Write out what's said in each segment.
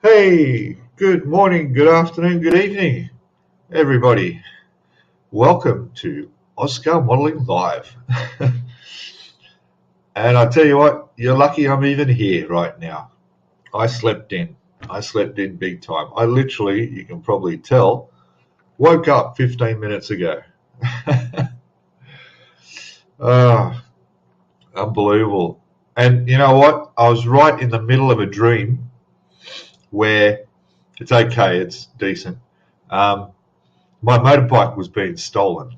Hey, good morning, good afternoon, good evening, everybody. Welcome to Scalemodeling Live. And I tell you what, you're lucky I'm even here right now. I slept in. I slept in big time. I literally, you can probably tell, woke up 15 minutes ago. Oh, unbelievable. And you know what? I was right in the middle of a dream where it's okay, it's decent. Um, my motorbike was being stolen,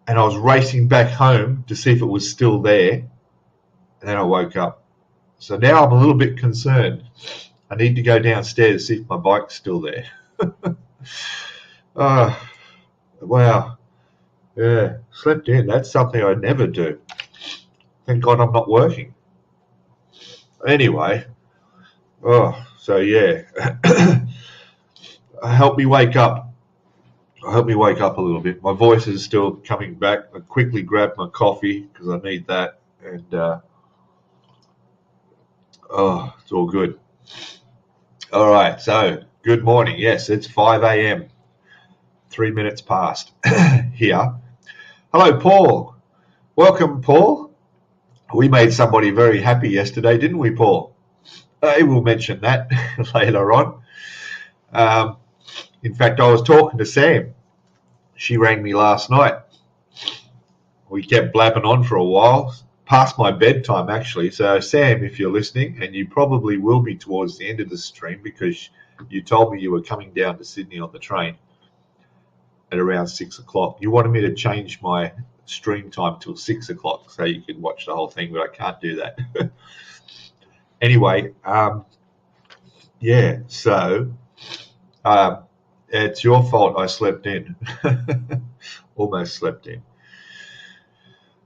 and I was racing back home to see if it was still there, and then I woke up. So now I'm a little bit concerned. I need to go downstairs to see if my bike's still there. Oh, wow. Yeah, slept in. That's something I never do. Thank God I'm not working. Anyway, so yeah. Help me wake up. Help me wake up a little bit. My voice is still coming back. I quickly grabbed my coffee because I need that. And, it's all good. All right, so good morning. Yes, it's 5 a.m., 3 minutes past here. Hello, Paul. Welcome, Paul. We made somebody very happy yesterday, didn't we, Paul? We'll mention that later on. In fact, I was talking to Sam. She rang me last night. We kept blabbing on for a while, past my bedtime actually. So Sam, if you're listening, and you probably will be towards the end of the stream because you told me you were coming down to Sydney on the train at around 6 o'clock. You wanted me to change my stream time till 6 o'clock so you could watch the whole thing, but I can't do that. Anyway, yeah, so it's your fault I slept in. Almost slept in.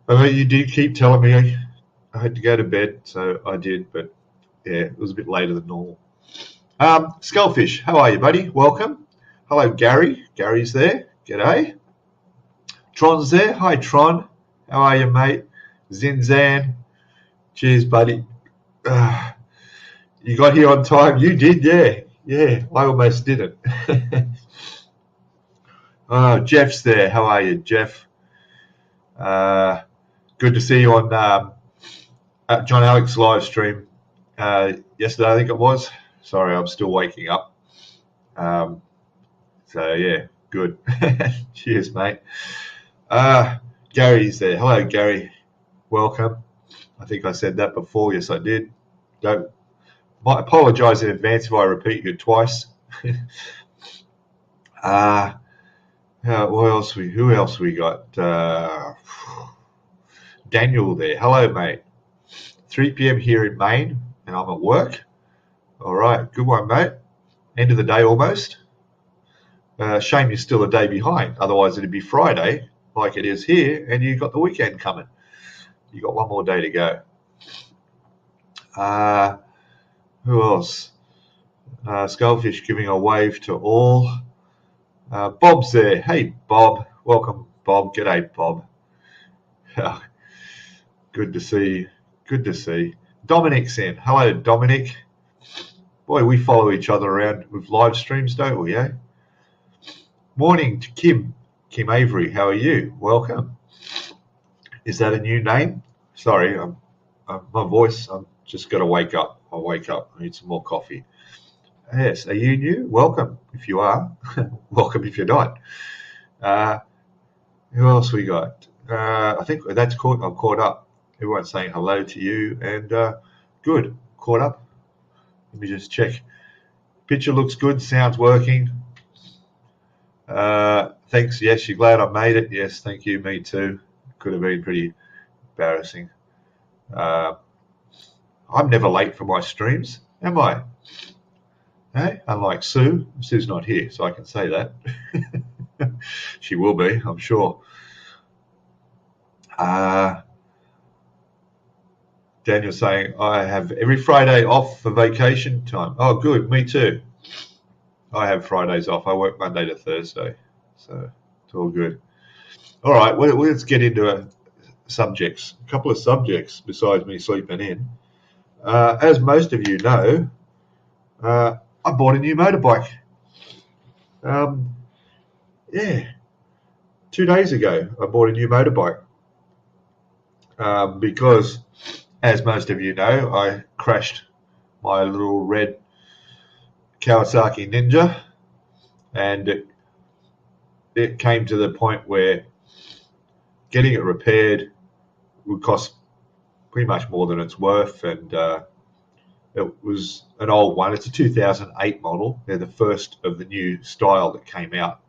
I mean, you did keep telling me I had to go to bed, so I did, but yeah, it was a bit later than normal. Skullfish, how are you, buddy? Welcome. Hello, Gary. Gary's there. G'day. Tron's there. Hi, Tron. How are you, mate? Zinzan. Cheers, buddy. You got here on time? You did, yeah. Yeah, I almost didn't. Oh, Jeff's there. How are you, Jeff? Good to see you on John Alex's live stream yesterday, I think it was. Sorry, I'm still waking up. So, yeah, good. Cheers, mate. Gary's there. Hello, Gary. Welcome. I think I said that before. Yes, I did. Might apologise in advance if I repeat you twice. Who else we got? Daniel there. Hello, mate. 3 p.m. here in Maine, and I'm at work. All right, good one, mate. End of the day almost. Shame you're still a day behind. Otherwise, it'd be Friday, like it is here, and you've got the weekend coming. You got one more day to go. Who else? Skullfish giving a wave to all. Bob's there. Hey, Bob. Welcome, Bob. G'day, Bob. Good to see. Good to see. Dominic's in. Hello, Dominic. Boy, we follow each other around with live streams, don't we, eh? Morning to Kim. Kim Avery, how are you? Welcome. Is that a new name? Sorry, my voice, I'm just got to wake up. I'll wake up. I need some more coffee. Yes, are you new? Welcome if you are. Welcome if you're not. Who else we got? I think that's caught. I'm caught up. Everyone's saying hello to you, and good. Caught up. Let me just check. Picture looks good. Sound's working. Thanks. Yes, you're glad I made it. Yes, thank you. Me too. Could have been pretty embarrassing. I'm never late for my streams, am I? Hey, unlike Sue. Sue's not here, so I can say that. She will be, I'm sure. Daniel's saying, I have every Friday off for vacation time. Oh, good. Me too. I have Fridays off. I work Monday to Thursday, so it's all good. All right, let's get into subjects. A couple of subjects besides me sleeping in. As most of you know, I bought a new motorbike. Yeah, 2 days ago I bought a new motorbike because, as most of you know, I crashed my little red Kawasaki Ninja, and it came to the point where getting it repaired would cost pretty much more than it's worth, and it was an old one. It's a 2008 model. They're the first of the new style that came out,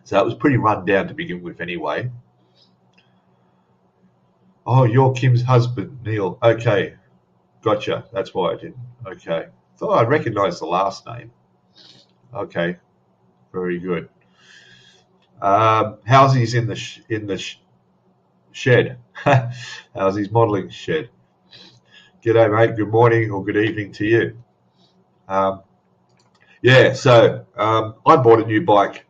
so it was pretty run down to begin with anyway. Oh, you're Kim's husband, Neil. Okay, gotcha. That's why I didn't. Okay, thought I'd recognize the last name. Okay, very good. Howsy's in the shed. Howsy's modelling shed. G'day, mate. Good morning or good evening to you. Yeah, so I bought a new bike,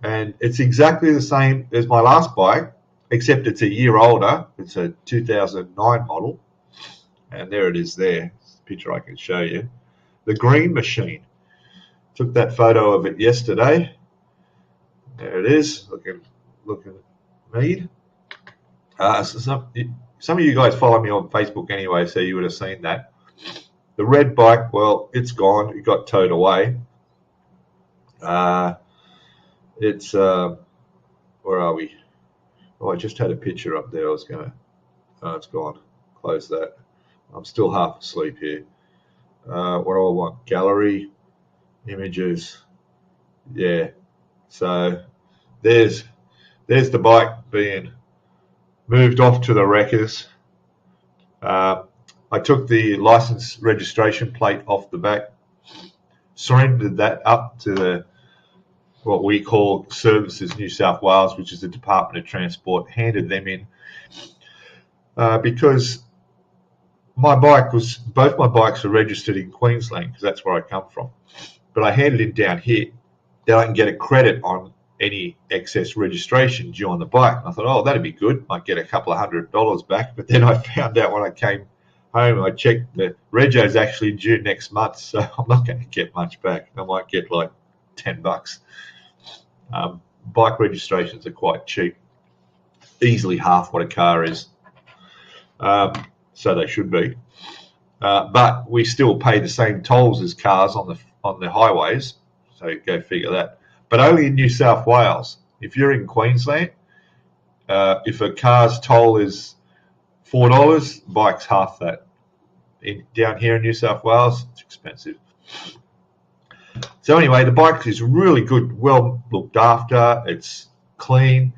and it's exactly the same as my last bike, except it's a year older. It's a 2009 model, and there it is there. It's a picture I can show you. The Green Machine. Took that photo of it yesterday. There it is, looking mean. Some of you guys follow me on Facebook anyway, so you would have seen that. The red bike, well, it's gone. It got towed away. It's where are we? Oh, I just had a picture up there. I was gonna. Oh, it's gone. Close that. I'm still half asleep here. What do I want? Gallery, images. Yeah. So there's the bike being moved off to the wreckers. I took the license registration plate off the back, surrendered that up to what we call Services New South Wales, which is the Department of Transport, handed them in because both my bikes are registered in Queensland because that's where I come from. But I handed it down here that I can get a credit on any excess registration due on the bike. And I thought, oh, that'd be good. Might get a couple of $100 back. But then I found out when I came home, I checked the rego's actually due next month, so I'm not going to get much back. I might get like $10. Bike registrations are quite cheap, easily half what a car is, so they should be. But we still pay the same tolls as cars on the highways, so go figure that. But only in New South Wales. If you're in Queensland, if a car's toll is $4, bike's half that. Down here in New South Wales, it's expensive. So anyway, the bike is really good, well looked after. It's clean.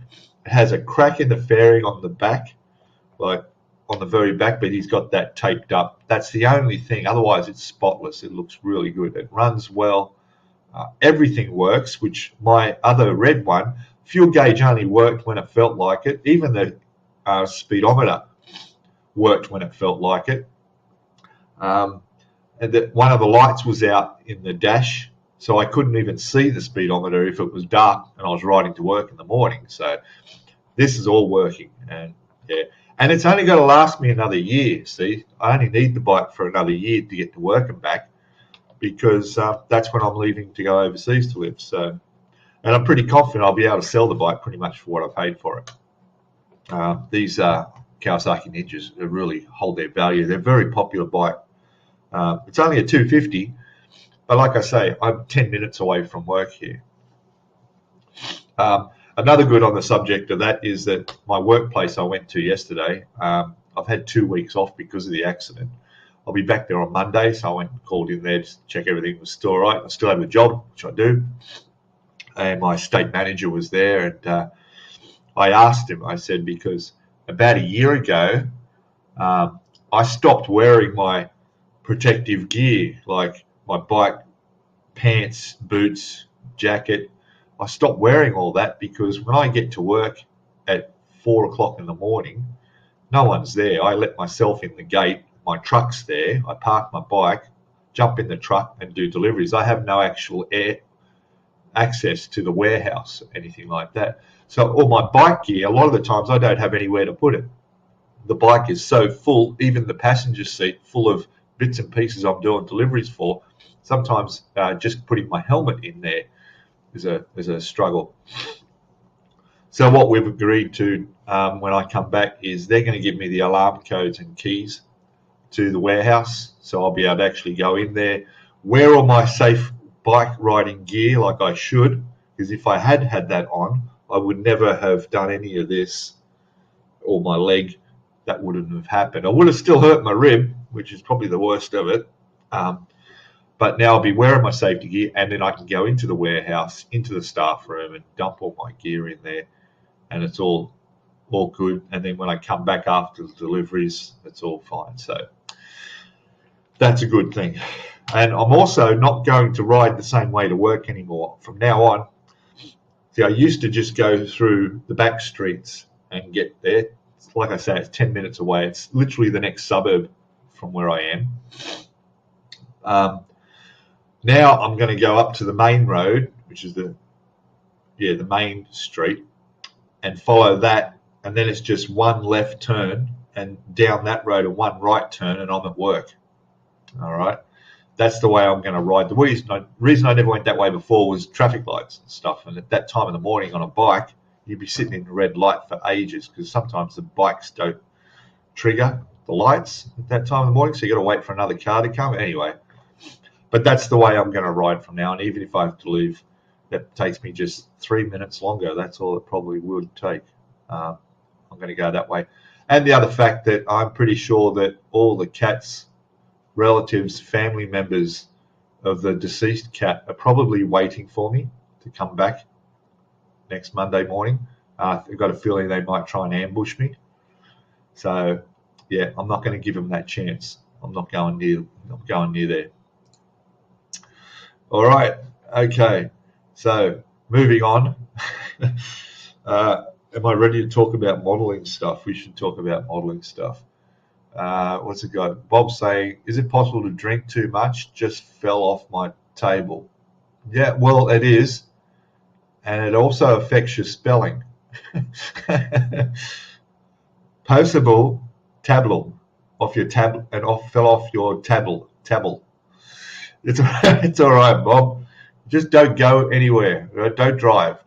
It has a crack in the fairing on the back, like on the very back, but he's got that taped up. That's the only thing. Otherwise, it's spotless. It looks really good. It runs well. Everything works, which my other red one, fuel gauge only worked when it felt like it. Even the speedometer worked when it felt like it. And that one of the lights was out in the dash, so I couldn't even see the speedometer if it was dark and I was riding to work in the morning. So this is all working, and yeah, and it's only going to last me another year. See, I only need the bike for another year to get to work and back, because that's when I'm leaving to go overseas to live. So, and I'm pretty confident I'll be able to sell the bike pretty much for what I paid for it. These Kawasaki Ninjas really hold their value. They're a very popular bike. It's only a 250, but like I say, I'm 10 minutes away from work here. Another good on the subject of that is that my workplace I went to yesterday, I've had 2 weeks off because of the accident. I'll be back there on Monday, so I went and called in there just to check everything was still all right. I still have a job, which I do. And my state manager was there, and I asked him, I said, because about a year ago, I stopped wearing my protective gear, like my bike pants, boots, jacket. I stopped wearing all that because when I get to work at 4 o'clock in the morning, no one's there. I let myself in the gate. My truck's there. I park my bike, jump in the truck and do deliveries. I have no actual access to the warehouse or anything like that. So all my bike gear, a lot of the times I don't have anywhere to put it. The bike is so full, even the passenger seat full of bits and pieces I'm doing deliveries for, sometimes just putting my helmet in there is a struggle. So what we've agreed to when I come back is they're going to give me the alarm codes and keys to the warehouse, so I'll be able to actually go in there, wear all my safe bike riding gear like I should, because if I had had that on, I would never have done any of this, or my leg, that wouldn't have happened. I would have still hurt my rib, which is probably the worst of it. But now I'll be wearing my safety gear, and then I can go into the warehouse, into the staff room, and dump all my gear in there, and it's all good. And then when I come back after the deliveries, it's all fine. So that's a good thing. And I'm also not going to ride the same way to work anymore from now on. See, I used to just go through the back streets and get there. Like I say, it's 10 minutes away. It's literally the next suburb from where I am. Now I'm going to go up to the main road, which is the main street, and follow that, and then it's just one left turn and down that road and one right turn, and I'm at work. All right, that's the way I'm going to ride. The reason I never went that way before was traffic lights and stuff, and at that time in the morning on a bike, you'd be sitting in the red light for ages because sometimes the bikes don't trigger the lights at that time in the morning, so you got to wait for another car to come. Anyway, but that's the way I'm going to ride from now, and even if I have to leave, that takes me just 3 minutes longer. That's all it probably would take. I'm going to go that way. And the other fact that I'm pretty sure that all the cat's relatives, family members of the deceased cat are probably waiting for me to come back next Monday morning. I've got a feeling they might try and ambush me. So, yeah, I'm not going to give them that chance. I'm not going near there. All right. Okay. So, moving on. Am I ready to talk about modeling stuff? We should talk about modeling stuff. What's it got? Bob saying, is it possible to drink too much? Just fell off my table. Yeah, well, it is. And it also affects your spelling. Possible tablet off your tablet and fell off your table. It's all right, Bob. Just don't go anywhere. Don't drive.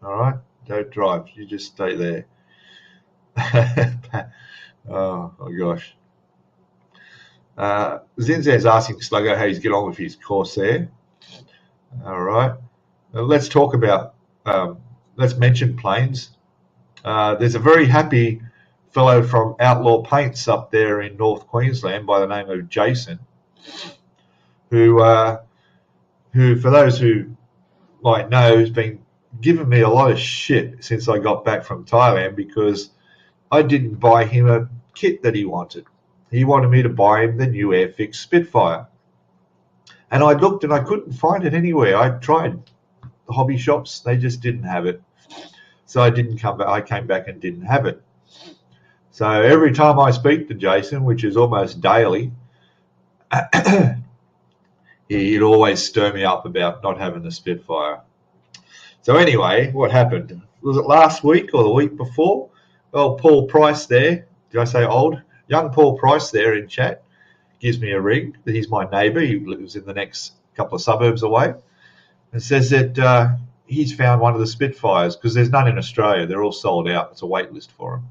All right? Don't drive. You just stay there. Oh, my gosh. Zinzan's asking Sluggo how he's get on with his Corsair. All right. Let's talk about, let's mention planes. There's a very happy fellow from Outlaw Paints up there in North Queensland by the name of Jason, who for those who might know, has been giving me a lot of shit since I got back from Thailand because I didn't buy him a kit that he wanted. He wanted me to buy him the new Airfix Spitfire. And I looked and I couldn't find it anywhere. I tried the hobby shops, they just didn't have it. So I came back and didn't have it. So every time I speak to Jason, which is almost daily, he'd always stir me up about not having the Spitfire. So anyway, what happened? Was it last week or the week before? Well, Paul Price there, did I say old? Young Paul Price there in chat gives me a ring. He's my neighbour. He lives in the next couple of suburbs away. And says that he's found one of the Spitfires because there's none in Australia. They're all sold out. It's a wait list for them.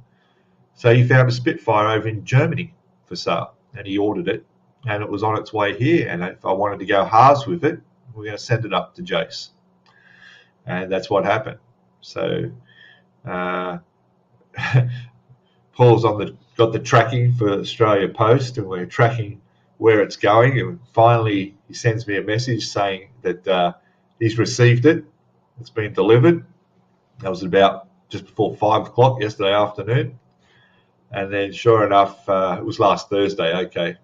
So he found a Spitfire over in Germany for sale, and he ordered it, and it was on its way here. And if I wanted to go halves with it, we're going to send it up to Jace. And that's what happened. So Paul's got the tracking for Australia Post, and we're tracking where it's going. And finally, he sends me a message saying that he's received it. It's been delivered. That was about just before 5 o'clock yesterday afternoon. And then sure enough, it was last Thursday. Okay,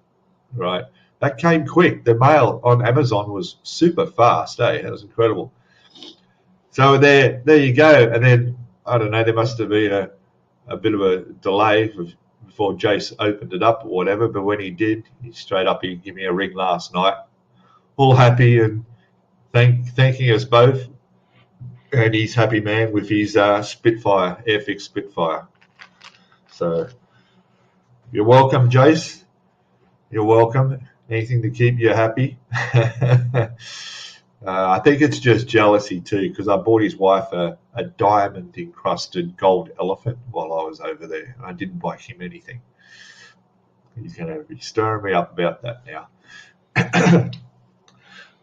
right. That came quick. The mail on Amazon was super fast. That was incredible. So there you go. And then, I don't know, there must have been a bit of a delay before Jace opened it up or whatever. But when he did, he gave me a ring last night. All happy and thanking us both. And he's happy, man, with his Spitfire, Airfix Spitfire. So you're welcome, Jace. You're welcome. Anything to keep you happy. I think it's just jealousy too, because I bought his wife a diamond encrusted gold elephant while I was over there. I didn't buy him anything. He's going to be stirring me up about that now.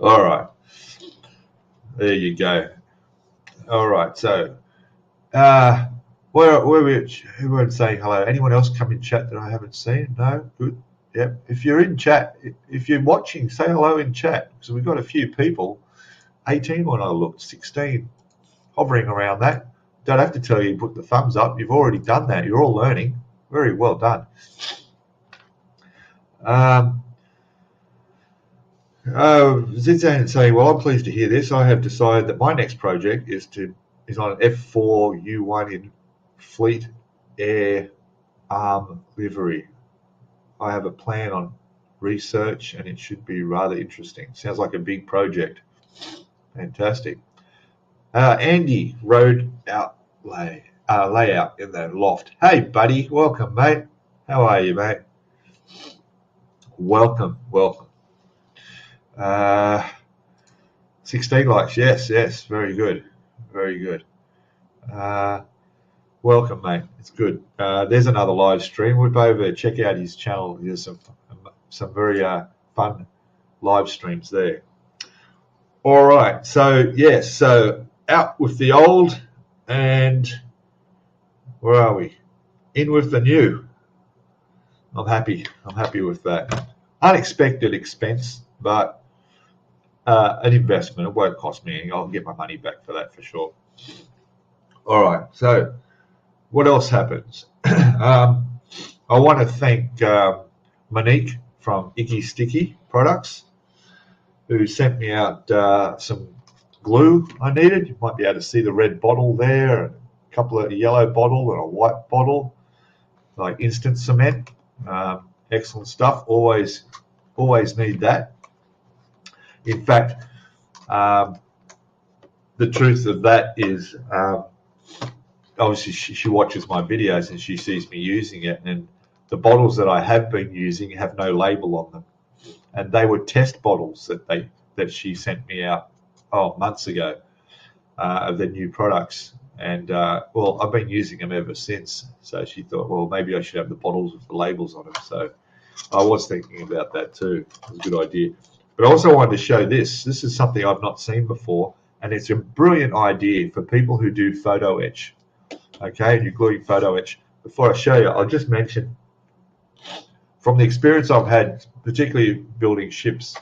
All right. There you go. All right. So, everyone's saying hello. Anyone else come in chat that I haven't seen? No? Good. Yep. If you're in chat, if you're watching, say hello in chat, because we've got a few people. 18 when I looked, 16, hovering around that. Don't have to tell you, put the thumbs up. You've already done that. You're all learning. Very well done. Zizan saying, well, I'm pleased to hear this. I have decided that my next project is on an F4 U1 in Fleet Air Arm livery. I have a plan on research, and it should be rather interesting. Sounds like a big project. Fantastic. Andy, road layout in the loft. Hey, buddy. Welcome, mate. How are you, mate? Welcome. 16 likes. Yes. Very good. Welcome, mate. It's good. There's another live stream. Whip over, check out his channel. There's some very fun live streams there. All right, so out with the old, and where are we? In with the new. I'm happy with that. Unexpected expense, but an investment. It won't cost me anything. I'll get my money back for that for sure. All right, so what else happens? I want to thank Monique from Icky Sticky Products, who sent me out some glue I needed. You might be able to see the red bottle there, and a couple of yellow bottle and a white bottle, like instant cement. Excellent stuff. Always need that. In fact, the truth of that is, obviously she watches my videos and she sees me using it, and the bottles that I have been using have no label on them. And they were test bottles that she sent me out months ago of their new products, and I've been using them ever since. So she thought, well, maybe I should have the bottles with the labels on them. So I was thinking about that too. It was a good idea. But I also wanted to show this. This is something I've not seen before, and it's a brilliant idea for people who do photo etch. Okay, and you're gluing photo etch. Before I show you, I'll just mention, from the experience I've had, particularly building ships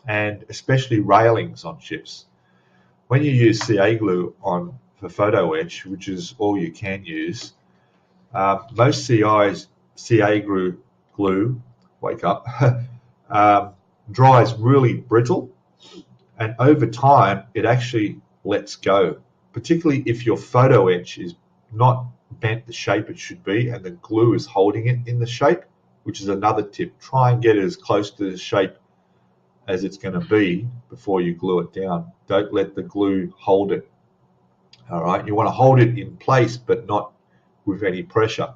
and especially railings on ships, when you use CA glue for photo etch, which is all you can use, most CA glue, wake up, dries really brittle, and over time it actually lets go, particularly if your photo etch is not bent the shape it should be and the glue is holding it in the shape, which is another tip. Try and get it as close to the shape as it's going to be before you glue it down. Don't let the glue hold it. All right, you want to hold it in place, but not with any pressure.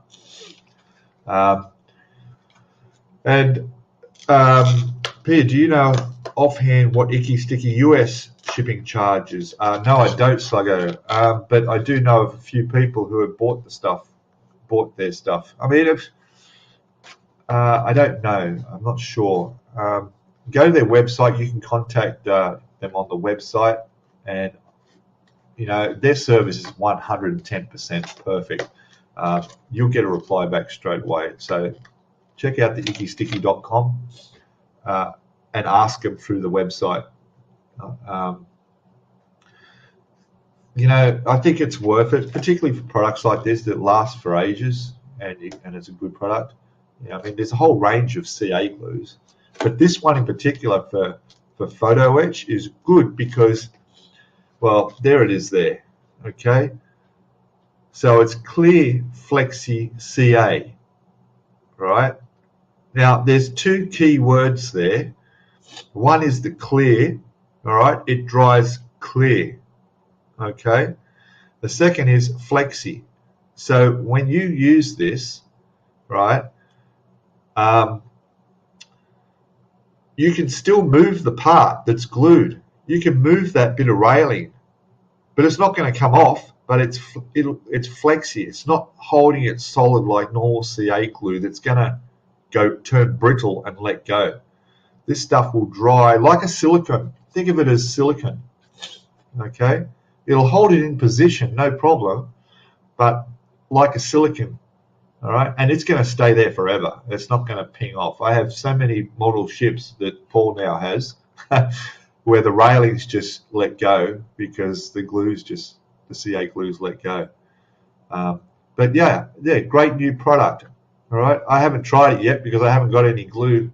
Pierre, do you know offhand what Icky Sticky US shipping charges? No, I don't, Sluggo. But I do know of a few people who have bought their stuff. I mean, I don't know. I'm not sure. Go to their website. You can contact them on the website, and their service is 110% perfect. You'll get a reply back straight away. So check out the ickysticky.com and ask them through the website. I think it's worth it, particularly for products like this that last for ages, and it's a good product. I mean, there's a whole range of CA glues, but this one in particular for photo etch is good because, well, there it is there. Okay, so it's clear flexi CA, right? Now there's two key words there. One is the clear, all right, it dries clear. Okay, the second is flexi. So when you use this, right, you can still move the part that's glued. You can move that bit of railing, but it's not going to come off, but it's flexy. It's not holding it solid like normal CA glue that's going to turn brittle and let go. This stuff will dry like a silicone. Think of it as silicone, okay? It'll hold it in position, no problem, but like a silicone, all right? And it's going to stay there forever. It's not going to ping off. I have so many model ships that Paul now has where the railings just let go because the CA glues let go. But yeah, great new product, all right? I haven't tried it yet because I haven't got any glue.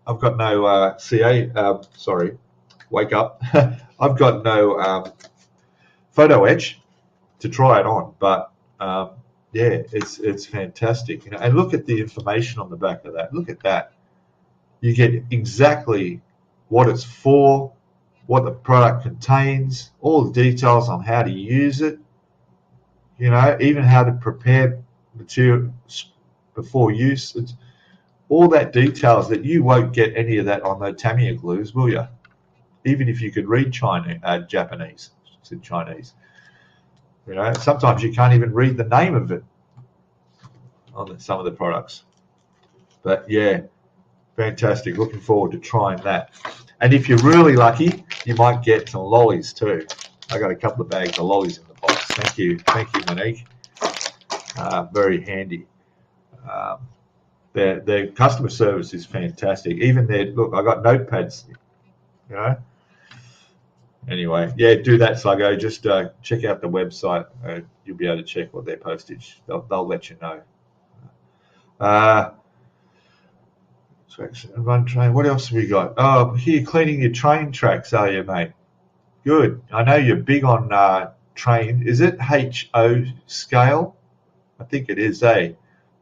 I've got no wake up. I've got no photo etch to try it on, but yeah, it's fantastic. You know, and look at the information on the back of that. Look at that. You get exactly what it's for, what the product contains, all the details on how to use it. You know, even how to prepare material before use. It's all that details that you won't get any of that on the Tamiya glues, will you? Even if you could read Japanese, it's in Chinese. You know, sometimes you can't even read the name of it on some of the products. But yeah, fantastic. Looking forward to trying that. And if you're really lucky, you might get some lollies too. I got a couple of bags of lollies in the box. Thank you, Monique. Very handy. Their customer service is fantastic. Even look, I got notepads, you know. Anyway, yeah, do that, Sluggo. Just check out the website. You'll be able to check what their postage. They'll let you know. Run train. What else have we got? Oh, here, cleaning your train tracks, are you, mate? Good. I know you're big on train. Is it HO scale? I think it is, eh?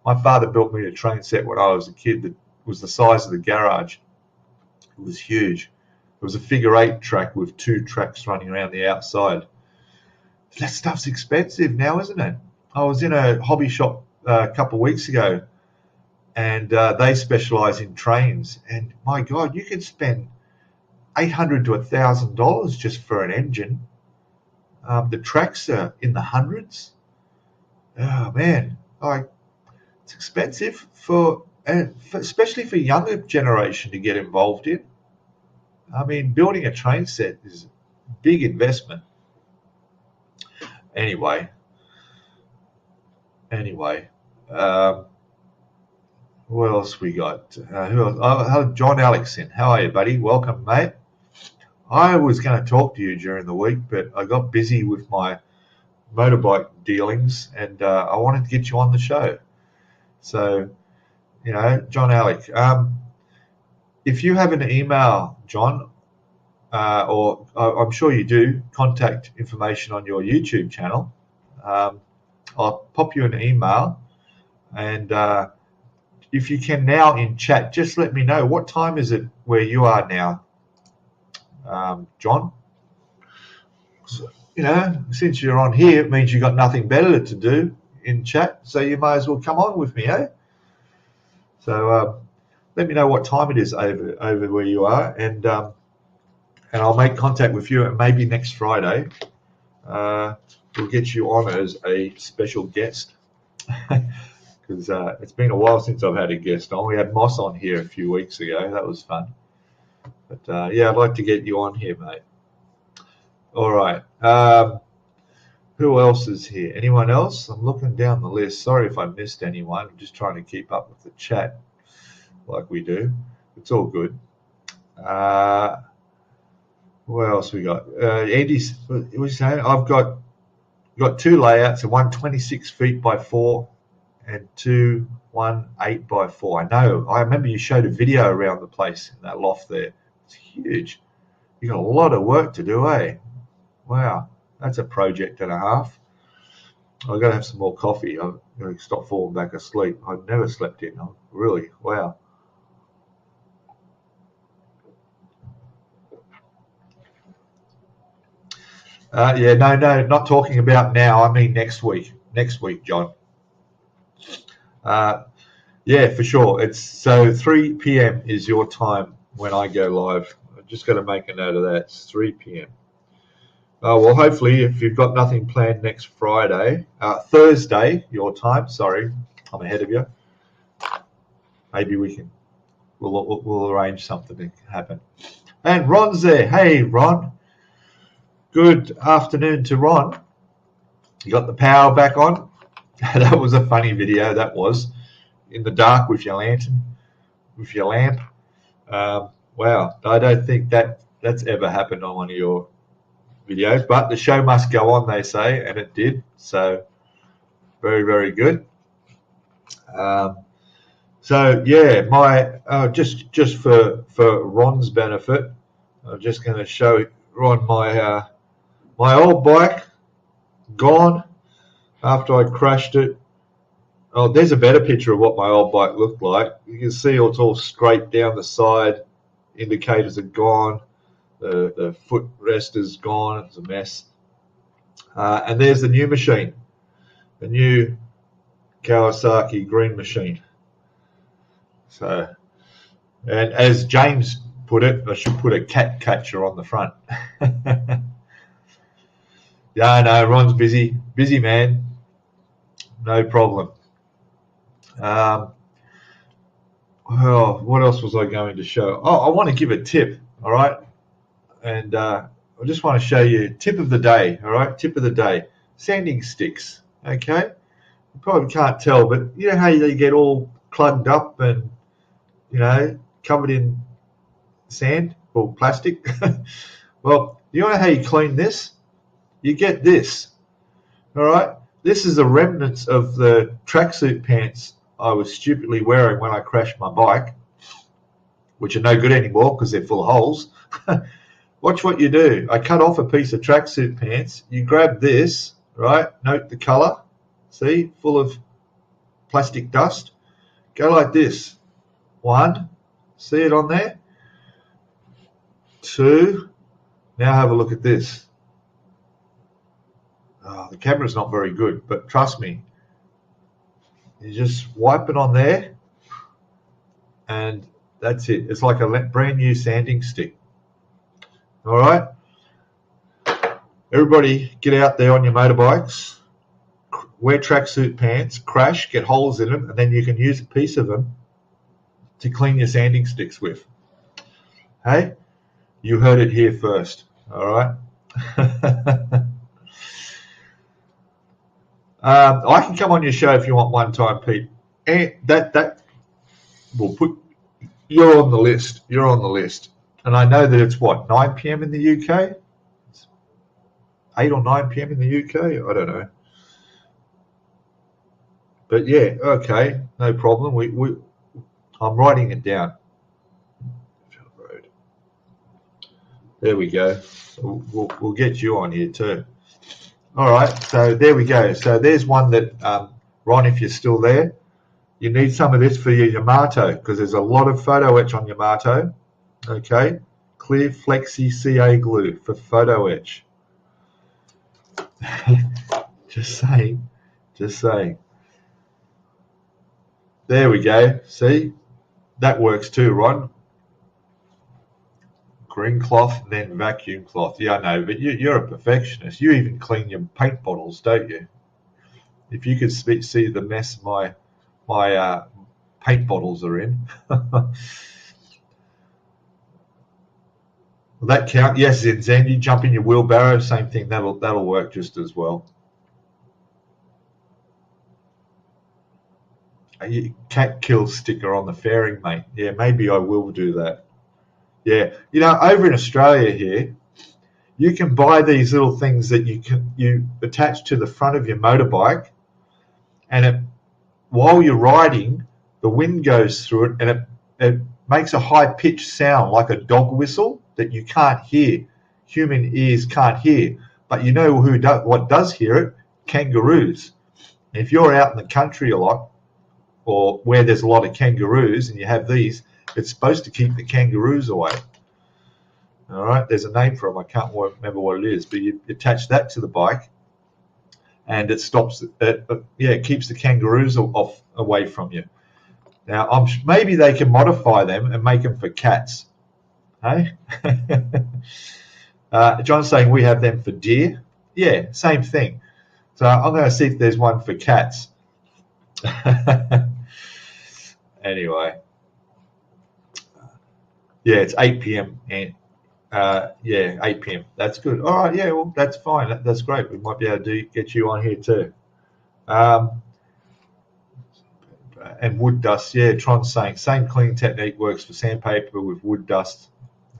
My father built me a train set when I was a kid that was the size of the garage. It was huge. It was a figure-8 track with 2 tracks running around the outside. That stuff's expensive now, isn't it? I was in a hobby shop a couple of weeks ago, and they specialise in trains. And my God, you can spend $800 to $1,000 just for an engine. The tracks are in the hundreds. Oh man, it's expensive especially for younger generation to get involved in. I mean, building a train set is a big investment. Anyway, what else we got? Who else? Oh, John Alexson. How are you, buddy? Welcome, mate. I was going to talk to you during the week, but I got busy with my motorbike dealings, and I wanted to get you on the show. So, you know, John Alec, if you have an email, John, or I'm sure you do, contact information on your YouTube channel, I'll pop you an email, and if you can now in chat, just let me know. What time is it where you are now, John? So, you know, since you're on here, it means you've got nothing better to do in chat, so you may as well come on with me, eh? So let me know what time it is over where you are, and I'll make contact with you, and maybe next Friday we'll get you on as a special guest, because it's been a while since I've had a guest on. We had Moss on here a few weeks ago. That was fun. But yeah, I'd like to get you on here, mate. All right. Who else is here? Anyone else? I'm looking down the list. Sorry if I missed anyone. I'm just trying to keep up with the chat like we do. It's all good. What else we got? Andy, what was saying? I've got 2 layouts, and one 26 feet by 4 and one 8 by 4. I know. I remember you showed a video around the place in that loft there. It's huge. You got a lot of work to do, eh? Wow. That's a project and a half. I've got to have some more coffee. I'm going to stop falling back asleep. I've never slept in. Really, wow. Yeah, no, not talking about now. I mean next week. Next week, John. Yeah, for sure. It's so 3 p.m. is your time when I go live. I'm just going to make a note of that. It's 3 p.m. Well, hopefully, if you've got nothing planned next Thursday, your time. Sorry, I'm ahead of you. Maybe we'll arrange something to happen. And Ron's there. Hey, Ron. Good afternoon to Ron. You got the power back on? That was a funny video. That was in the dark with your lantern, with your lamp. Wow, I don't think that's ever happened on one of your videos, but the show must go on, they say, and it did. So very, very good. So yeah, my just for Ron's benefit, I'm just going to show Ron my old bike gone after I crashed it. Oh, there's a better picture of what my old bike looked like. You can see it's all straight down the side. Indicators are gone. The footrest is gone. It's a mess. And there's the new machine, the new Kawasaki green machine. So, and as James put it, I should put a cat catcher on the front. Yeah, no, Ron's busy man. No problem. Well, what else was I going to show? Oh, I want to give a tip, all right? And I just want to show you tip of the day, all right? Tip of the day, sanding sticks, okay? You probably can't tell, but you know how they get all plugged up and, you know, covered in sand or plastic? Well, you know how you clean this? You get this, all right? This is the remnants of the tracksuit pants I was stupidly wearing when I crashed my bike, which are no good anymore because they're full of holes. Watch what you do. I cut off a piece of tracksuit pants. You grab this, right? Note the color. See, full of plastic dust. Go like this. 1, see it on there? 2, now have a look at this. Oh, the camera's not very good, but trust me. You just wipe it on there, and that's it. It's like a brand new sanding stick. All right? Everybody get out there on your motorbikes, wear tracksuit pants, crash, get holes in them, and then you can use a piece of them to clean your sanding sticks with. Hey? You heard it here first. All right? I can come on your show if you want one time, Pete. And that will put you're on the list. You're on the list. And I know that it's what, 9 p.m. in the UK? It's 8 or 9 p.m. in the UK? I don't know. But yeah, okay, no problem. I'm writing it down. There we go. We'll get you on here too. All right, so there we go. So there's one that, Ron, if you're still there, you need some of this for your Yamato because there's a lot of photo etch on Yamato. Okay, clear flexi CA glue for photo etch. Just saying. There we go. See, that works too, Ron. Green cloth, then vacuum cloth. Yeah, I know, but you're a perfectionist. You even clean your paint bottles, don't you? If you could see the mess my paint bottles are in. Will that count? Yes, Zandy, jump in your wheelbarrow, same thing. That'll work just as well. A cat kill sticker on the fairing, mate. Yeah, maybe I will do that. Yeah, you know, over in Australia here, you can buy these little things that you attach to the front of your motorbike, and while you're riding, the wind goes through it, and it makes a high-pitched sound like a dog whistle that you can't hear. Human ears can't hear, but you know what does hear it? Kangaroos. If you're out in the country a lot, or where there's a lot of kangaroos, and you have these, it's supposed to keep the kangaroos away. All right, there's a name for them. I can't remember what it is, but you attach that to the bike, and it stops. It keeps the kangaroos away from you. Now, maybe they can modify them and make them for cats. Hey? John's saying we have them for deer. Yeah, same thing. So I'm going to see if there's one for cats. Anyway, yeah, it's 8 p.m. and yeah, 8 p.m. That's good. All right, yeah, well, that's fine. That's great. We might be able to get you on here too. And wood dust, yeah, Tron's saying same cleaning technique works for sandpaper with wood dust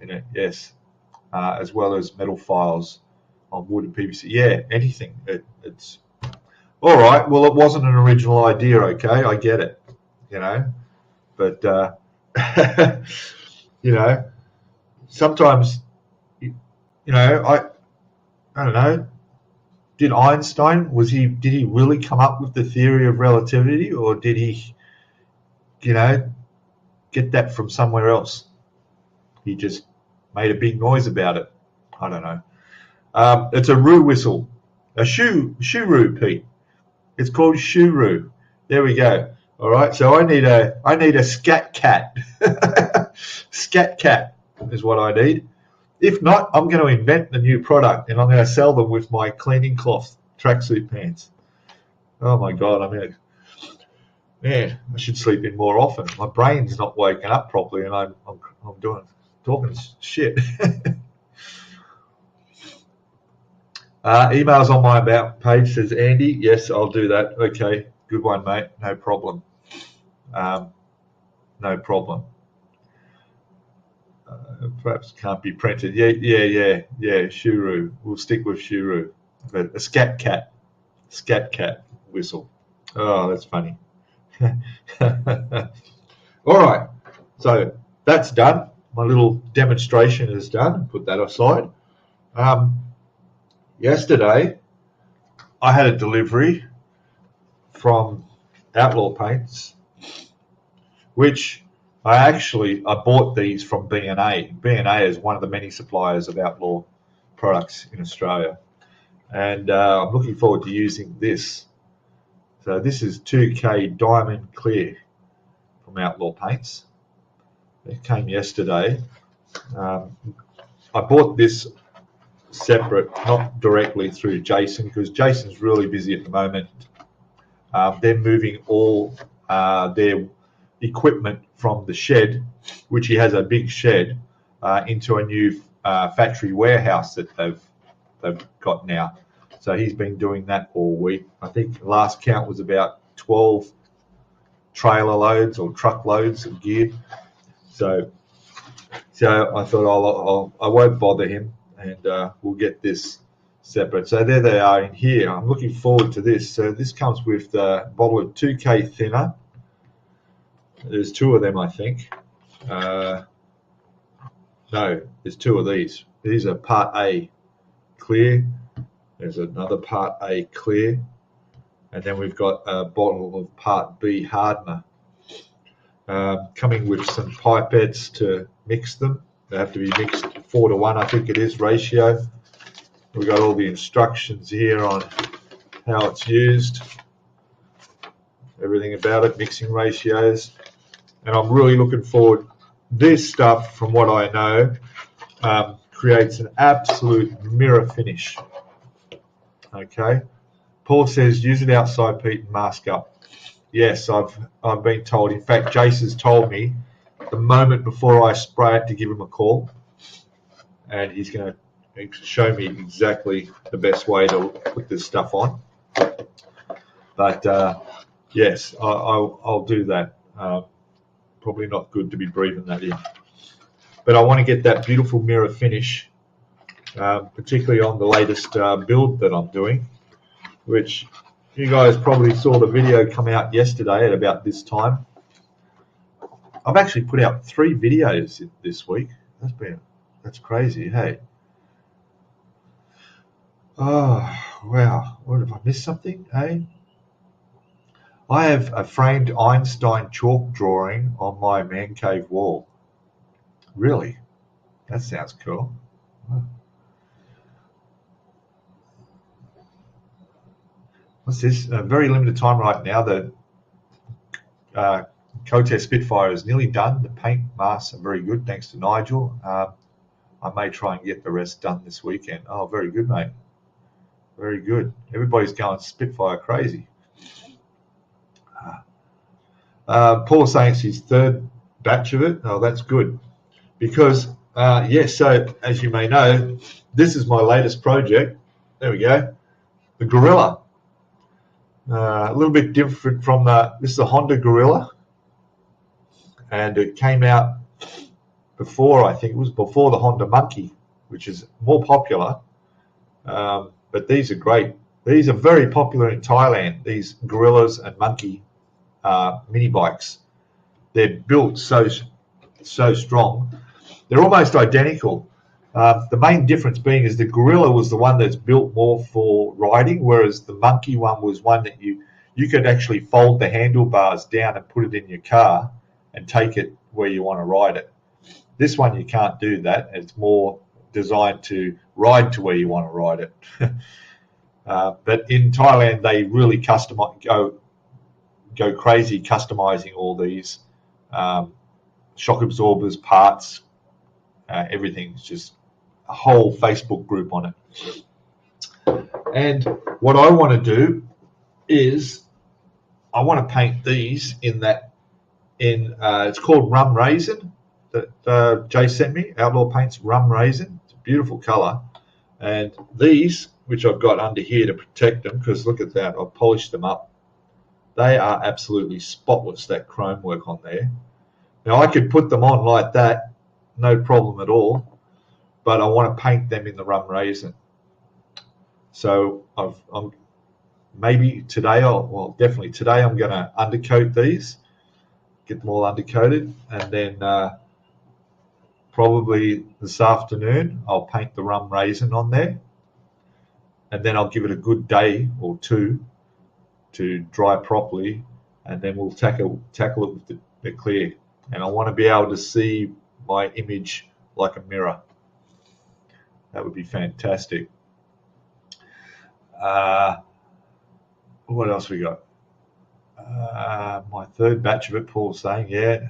in it, yes, as well as metal files on wood and PVC. Yeah, anything. It's all right. Well, it wasn't an original idea, okay? I get it, but sometimes, I don't know. Did Einstein did he really come up with the theory of relativity, or did he, get that from somewhere else? He just made a big noise about it. I don't know. It's a roo whistle, a shoo-roo, Pete. It's called shoo-roo. There we go. All right. So I need a scat cat. Scat cat is what I need. If not, I'm going to invent the new product and I'm going to sell them with my cleaning cloth tracksuit pants. Oh my God! I should sleep in more often. My brain's not waking up properly, and I'm talking shit. Emails on my about page, says Andy. Yes, I'll do that. Okay, good one, mate. No problem. No problem. Perhaps can't be printed. Yeah. Shuru. We'll stick with Shuru. But a scat cat whistle. Oh, that's funny. All right. So that's done. My little demonstration is done. Put that aside. Yesterday, I had a delivery from Outlaw Paints, which I bought these from B&A. B&A is one of the many suppliers of Outlaw products in Australia. And I'm looking forward to using this. So this is 2K Diamond Clear from Outlaw Paints. It came yesterday. I bought this separate, not directly through Jason, because Jason's really busy at the moment. They're moving all their equipment from the shed, which he has a big shed, into a new factory warehouse that they've got now. So he's been doing that all week. I think the last count was about 12 trailer loads or truck loads of gear. So I thought I won't bother him, and we'll get this separate. So there they are in here. I'm looking forward to this. So this comes with a bottle of 2K thinner. There's two of them, I think. No, there's two of these. These are Part A clear. There's another Part A clear. And then we've got a bottle of Part B hardener. Coming with some pipettes to mix them. They have to be mixed 4-to-1, I think it is, ratio. We've got all the instructions here on how it's used. Everything about it, mixing ratios. And I'm really looking forward. This stuff, from what I know, creates an absolute mirror finish. Okay. Paul says, use it outside, Pete, and mask up. Yes, I've been told. In fact, Jason's told me the moment before I spray it to give him a call. And he's going to show me exactly the best way to put this stuff on. But, yes, I'll do that. Probably not good to be breathing that in. But I want to get that beautiful mirror finish, particularly on the latest build that I'm doing, which you guys probably saw the video come out yesterday at about this time. I've actually put out 3 videos this week. That's crazy, hey? Oh, wow. What, have I missed something, hey? I have a framed Einstein chalk drawing on my man cave wall. Really? That sounds cool. Oh. What's this? A very limited time right now. The Coates Spitfire is nearly done. The paint masks are very good, thanks to Nigel. I may try and get the rest done this weekend. Oh, very good, mate. Very good. Everybody's going Spitfire crazy. Paul's saying it's his third batch of it. Oh, that's good. Because, yes, so as you may know, this is my latest project. There we go. The Gorilla. A little bit different from this is a Honda Gorilla. And it came out before, I think it was before the Honda Monkey, which is more popular. But these are great. These are very popular in Thailand, these Gorillas and Monkey mini bikes. They're built so strong. They're almost identical. The main difference being is the Gorilla was the one that's built more for riding, whereas the Monkey one was one that you could actually fold the handlebars down and put it in your car and take it where you want to ride it. This one you can't do that. It's more designed to ride to where you want to ride it. But in Thailand, they really go crazy customizing all these shock absorbers, parts, everything. It's just a whole Facebook group on it. And what I want to do is I want to paint these it's called Rum Raisin that Jay sent me. Outlaw Paints Rum Raisin. It's a beautiful color. And these, which I've got under here to protect them, because look at that, I've polished them up. They are absolutely spotless, that chrome work on there. Now I could put them on like that, no problem at all, but I want to paint them in the Rum Raisin. So maybe today, definitely today I'm going to undercoat these, get them all undercoated, and then probably this afternoon I'll paint the Rum Raisin on there, and then I'll give it a good day or two to dry properly, and then we'll tackle it with the clear. And I want to be able to see my image like a mirror. That would be fantastic. What else we got? My third batch of it, Paul's saying, yeah.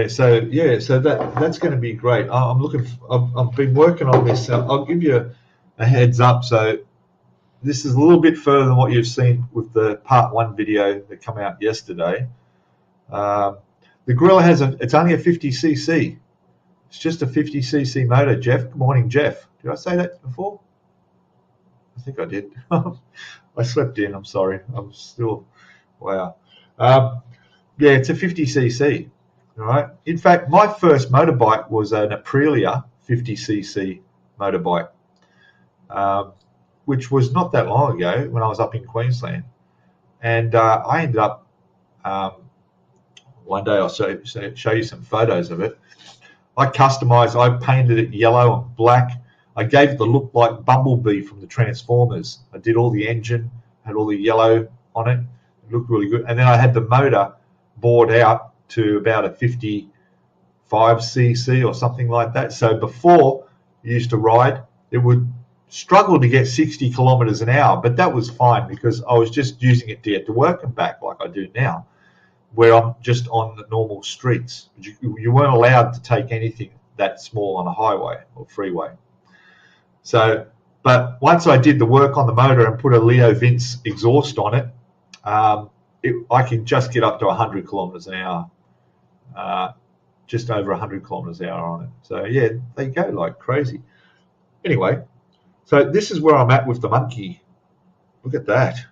So that's going to be great. I've been working on this. I'll give you a heads up. So this is a little bit further than what you've seen with the part 1 video that came out yesterday. The Gorilla it's only a 50cc. It's just a 50cc motor, Jeff. Good morning, Jeff. Did I say that before? I think I did. I slept in. I'm sorry. I'm still, wow. It's a 50cc. All right. In fact, my first motorbike was an Aprilia 50cc motorbike, which was not that long ago when I was up in Queensland. And I ended up, one day I'll show you some photos of it. I painted it yellow and black. I gave it the look like Bumblebee from the Transformers. I did all the engine, had all the yellow on it. It looked really good. And then I had the motor bored out to about a 55cc or something like that. So before you used to ride, it would struggle to get 60 kilometers an hour, but that was fine because I was just using it to get to work and back like I do now, where I'm just on the normal streets. You weren't allowed to take anything that small on a highway or freeway. So, but once I did the work on the motor and put a Leo Vince exhaust on it, I can just get up to 100 kilometers an hour, just over 100 kilometers an hour on it. So yeah, they go like crazy. Anyway, so this is where I'm at with the Monkey. Look at that.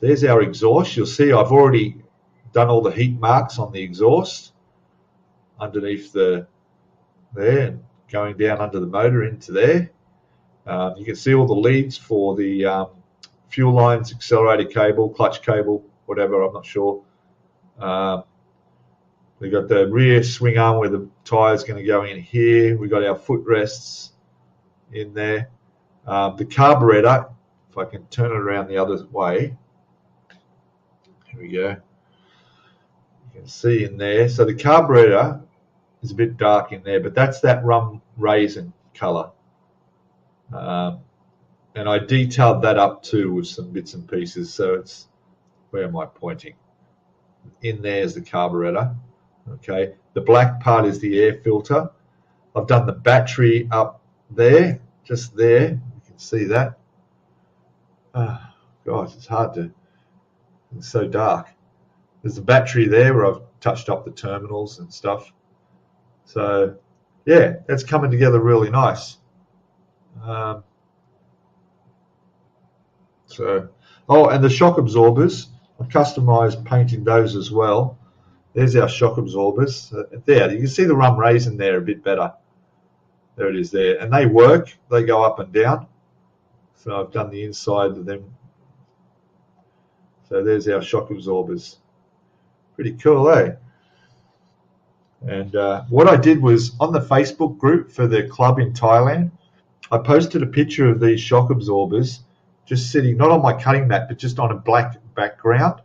There's our exhaust. You'll see I've already done all the heat marks on the exhaust underneath there and going down under the motor into there. You can see all the leads for the fuel lines, accelerator cable, clutch cable, whatever, I'm not sure. We've got the rear swing arm where the tire's going to go in here. We've got our footrests in there. The carburetor, if I can turn it around the other way. Here we go. You can see in there. So the carburetor is a bit dark in there, but that's that Rum Raisin color. And I detailed that up too with some bits and pieces. So it's, where am I pointing? In there is the carburetor. Okay, the black part is the air filter. I've done the battery up there, just there. You can see that. Gosh, it's hard to, it's so dark. There's the battery there where I've touched up the terminals and stuff. So yeah, that's coming together really nice. Oh, and the shock absorbers, I've customized painting those as well. There's our shock absorbers. There, you can see the rum raisin there a bit better. There it is there. And they work. They go up and down. So I've done the inside of them. So there's our shock absorbers. Pretty cool, eh? And what I did was, on the Facebook group for the club in Thailand, I posted a picture of these shock absorbers just sitting, not on my cutting mat, but just on a black background.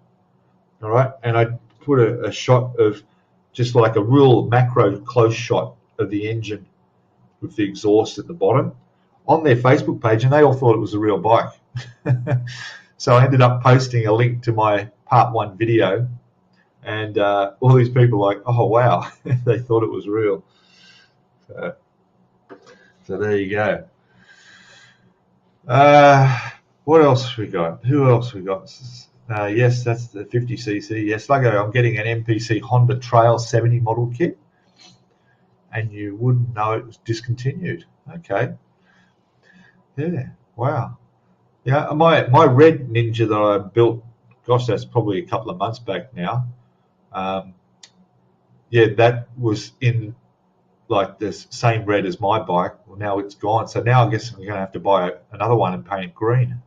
All right. And I put a shot of just like a real macro close shot of the engine with the exhaust at the bottom on their Facebook page, and they all thought it was a real bike. So I ended up posting a link to my part 1 video, and all these people were like, oh wow, they thought it was real. So there you go. What else we got? Who else we got? Yes, that's the 50cc. Yes, Sluggo, I'm getting an MPC Honda Trail 70 model kit, and you wouldn't know it was discontinued. Okay. Yeah. Wow. Yeah. My red Ninja that I built, gosh, that's probably a couple of months back now. Yeah, that was in like the same red as my bike. Well, now it's gone. So now I guess I'm going to have to buy another one and paint it green.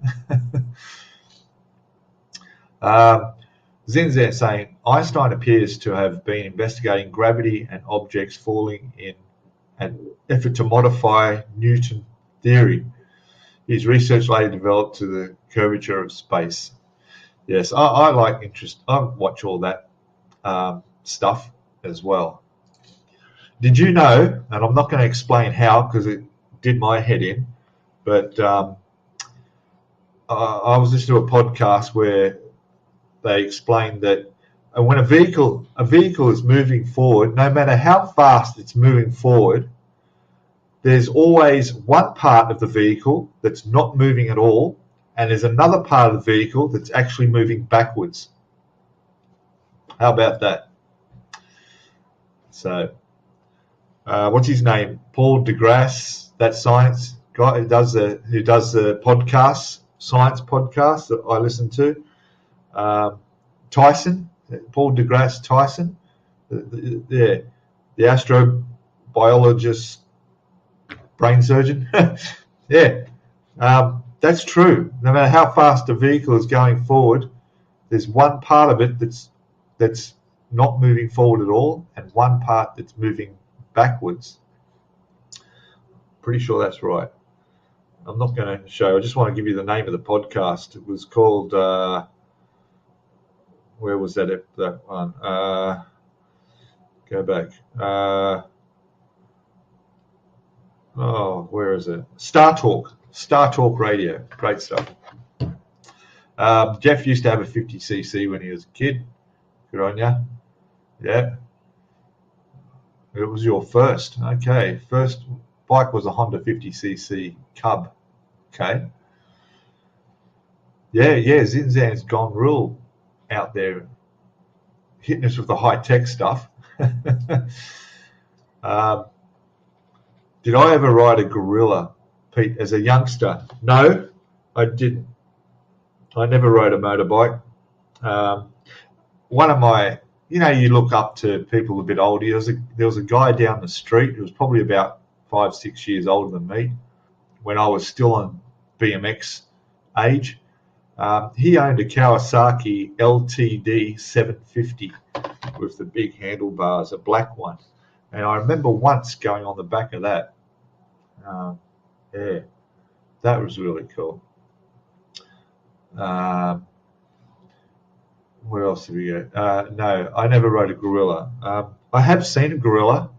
Zinzan saying, Einstein appears to have been investigating gravity and objects falling in an effort to modify Newton's theory. His research later developed to the curvature of space. Yes, I like interest. I watch all that stuff as well. Did you know, and I'm not going to explain how because it did my head in, but I was listening to a podcast where they explained that when a vehicle is moving forward, no matter how fast it's moving forward, there's always one part of the vehicle that's not moving at all, and there's another part of the vehicle that's actually moving backwards. How about that? So, what's his name? Paul deGrasse, that science guy who does the podcasts, science podcasts that I listen to. Tyson, Paul deGrasse Tyson, the astrobiologist, brain surgeon. Yeah, that's true. No matter how fast a vehicle is going forward, there's one part of it that's not moving forward at all, and one part that's moving backwards. Pretty sure that's right. I'm not going to show. I just want to give you the name of the podcast. It was called. Where was that one? Go back. Where is it? Star Talk Radio. Great stuff. Jeff used to have a 50cc when he was a kid. Good on ya. Yeah. It was your first. Okay. First bike was a Honda 50cc Cub. Okay. Yeah. Zinzan's gone real out there hitting us with the high-tech stuff. Did I ever ride a Gorilla, Pete, as a youngster? No, I didn't. I never rode a motorbike. One of my, you look up to people a bit older. There was a guy down the street who was probably about 5-6 years older than me when I was still on BMX age. He owned a Kawasaki LTD 750 with the big handlebars, a black one. And I remember once going on the back of that. Yeah, that was really cool. Where else did we go? No, I never rode a Gorilla. I have seen a Gorilla,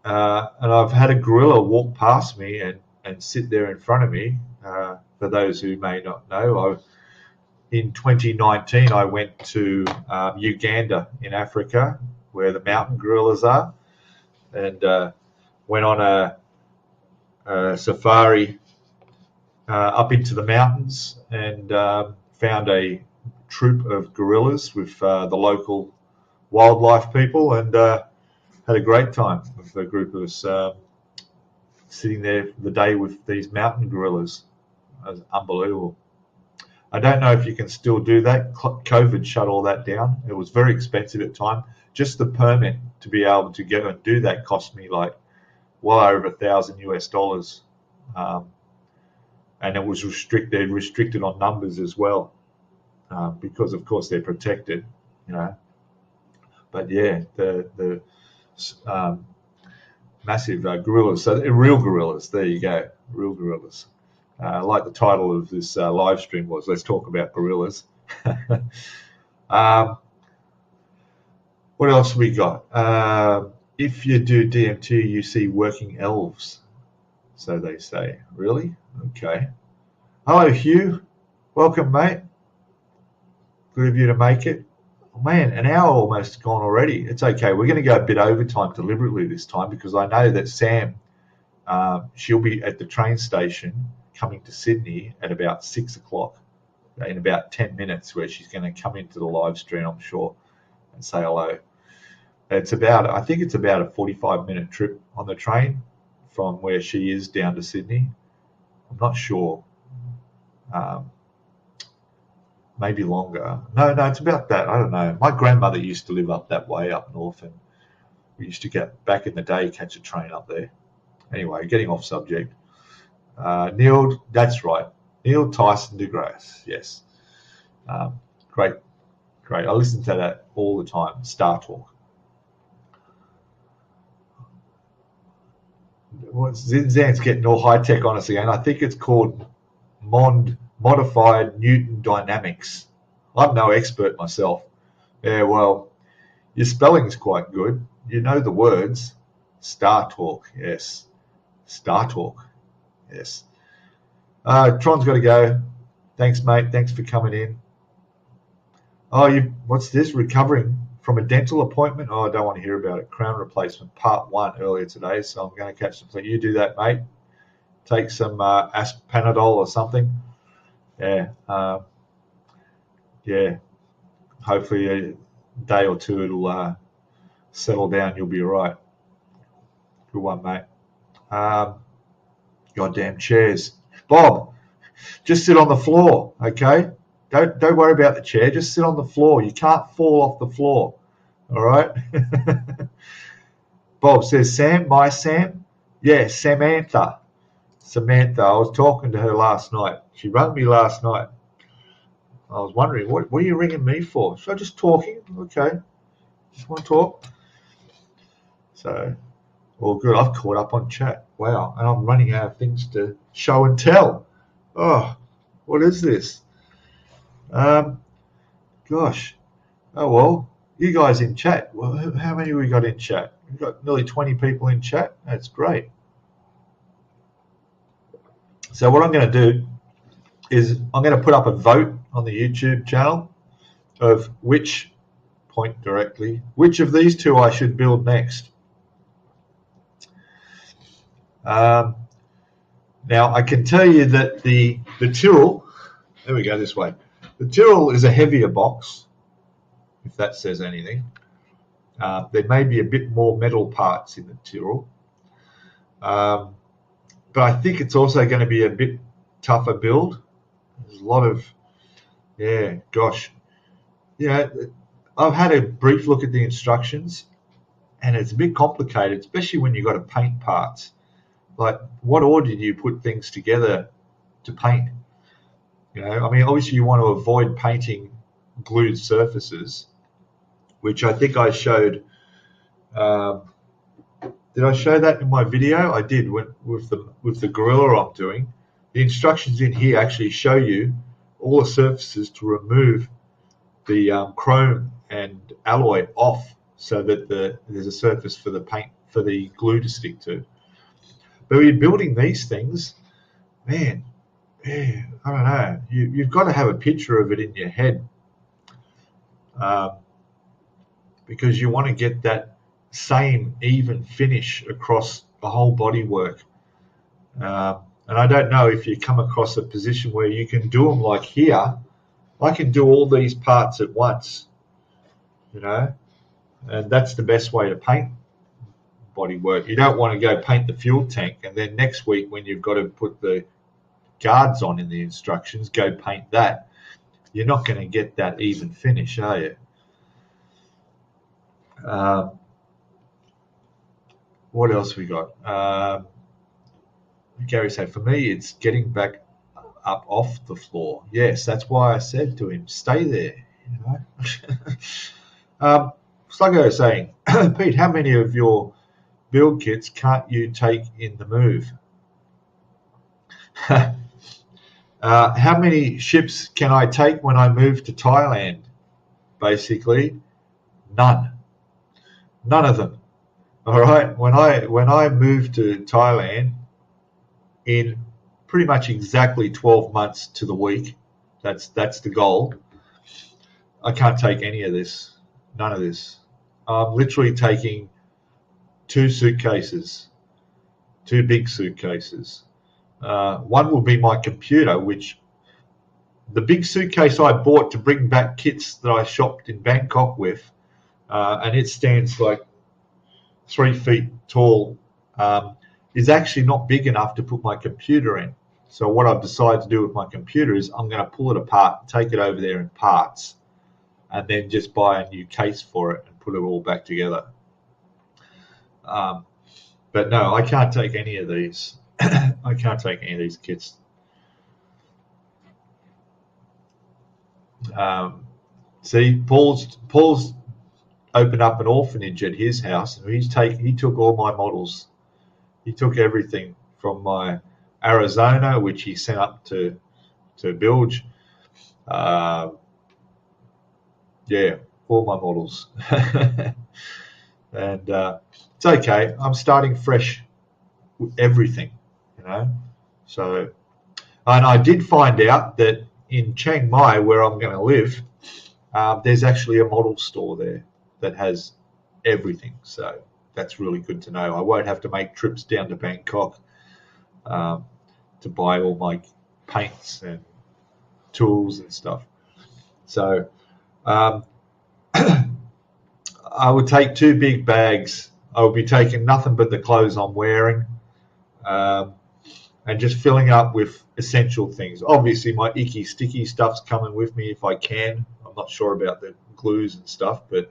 and I've had a Gorilla walk past me and sit there in front of me. For those who may not know, in 2019 I went to Uganda in Africa, where the mountain gorillas are, and went on a safari up into the mountains, and found a troop of gorillas with the local wildlife people, and had a great time with a group of us sitting there for the day with these mountain gorillas. It was unbelievable. I don't know if you can still do that. COVID shut all that down. It was very expensive at the time. Just the permit to be able to go and do that cost me like well over $1,000 US. And it was restricted on numbers as well, because of course they're protected, you know. But yeah, the massive gorillas. So real gorillas. There you go, real gorillas. Like the title of this live stream was, let's talk about gorillas. What else we got? If you do DMT, you see working elves, so they say. Really? Okay. Hello, Hugh. Welcome, mate. Good of you to make it. Oh, man, an hour almost gone already. It's okay. We're going to go a bit overtime deliberately this time, because I know that Sam, she'll be at the train station coming to Sydney at about 6 o'clock in about 10 minutes, where she's going to come into the live stream, I'm sure, and say hello. I think it's about a 45-minute trip on the train from where she is down to Sydney. I'm not sure. Maybe longer. No, it's about that. I don't know. My grandmother used to live up that way up north, and we used to get, back in the day, catch a train up there. Anyway, getting off subject. Neil, that's right. Neil Tyson deGrasse, yes. Great. I listen to that all the time, Star Talk. Zinzan's getting all high-tech on us again. I think it's called modified Newton dynamics. I'm no expert myself. Yeah, well, your spelling's quite good. You know the words. Star Talk, yes. Star Talk, yes. Tron's got to go. Thanks, mate. Thanks for coming in. Oh, what's this? Recovering from a dental appointment? Oh, I don't want to hear about it. Crown replacement, part 1 earlier today, so I'm going to catch some. You do that, mate. Take some Aspanadol or something. Yeah. Yeah. Hopefully a day or two it'll settle down. You'll be all right. Good one, mate. Goddamn chairs. Bob, just sit on the floor, okay? Don't worry about the chair. Just sit on the floor. You can't fall off the floor. All right? Bob says, Sam, my Sam? Yeah, Samantha. I was talking to her last night. She rang me last night. I was wondering, what are you ringing me for? So just talking. Okay. Just want to talk. So, all good. I've caught up on chat. Wow. And I'm running out of things to show and tell. Oh, what is this? Gosh. Oh, well, you guys in chat. Well, how many we got in chat? We've got nearly 20 people in chat. That's great. So what I'm going to do is I'm going to put up a vote on the YouTube channel of which of these two I should build next. Now, I can tell you that the Tyrrell, there we go, this way. The Tyrrell is a heavier box, if that says anything. There may be a bit more metal parts in the Tyrrell. But I think it's also going to be a bit tougher build. There's a lot of, I've had a brief look at the instructions, and it's a bit complicated, especially when you've got to paint parts. Like, what order do you put things together to paint? You know, I mean, obviously you want to avoid painting glued surfaces, which I think I showed. Did I show that in my video? I did with the gorilla I'm doing. The instructions in here actually show you all the surfaces to remove the chrome and alloy off, so that there's a surface for the paint, for the glue to stick to. But when you're building these things, man, yeah, I don't know. You've got to have a picture of it in your head, um, because you want to get that same even finish across the whole body work. And I don't know if you come across a position where you can do them like here. I can do all these parts at once, you know, and that's the best way to paint body work. You don't want to go paint the fuel tank and then next week when you've got to put the guards on in the instructions, go paint that. You're not going to get that even finish, are you? What else we got? Gary said, for me, it's getting back up off the floor. Yes, that's why I said to him, stay there. You know. Sluggo is saying, Pete, how many of your build kits can't you take in the move? How many ships can I take when I move to Thailand? Basically, none. None of them. All right. When I moved to Thailand in pretty much exactly 12 months to the week, that's the goal. I can't take any of this. None of this. I'm literally taking 2 suitcases, 2 big suitcases. One will be my computer, which the big suitcase I bought to bring back kits that I shopped in Bangkok with, and it stands like 3 feet tall, is actually not big enough to put my computer in. So what I've decided to do with my computer is I'm going to pull it apart, take it over there in parts, and then just buy a new case for it and put it all back together. But no, I can't take any of these. I can't take any of these kits. See, Paul's opened up an orphanage at his house, and he took all my models. He took everything from my Arizona, which he sent up to Bilge. Yeah, all my models. And it's okay. I'm starting fresh with everything, you know. So, and I did find out that in Chiang Mai, where I'm going to live, there's actually a model store there that has everything. So that's really good to know. I won't have to make trips down to Bangkok to buy all my paints and tools and stuff. So I would take 2 big bags. I would be taking nothing but the clothes I'm wearing, and just filling up with essential things. Obviously, my icky, sticky stuff's coming with me if I can. I'm not sure about the glues and stuff, but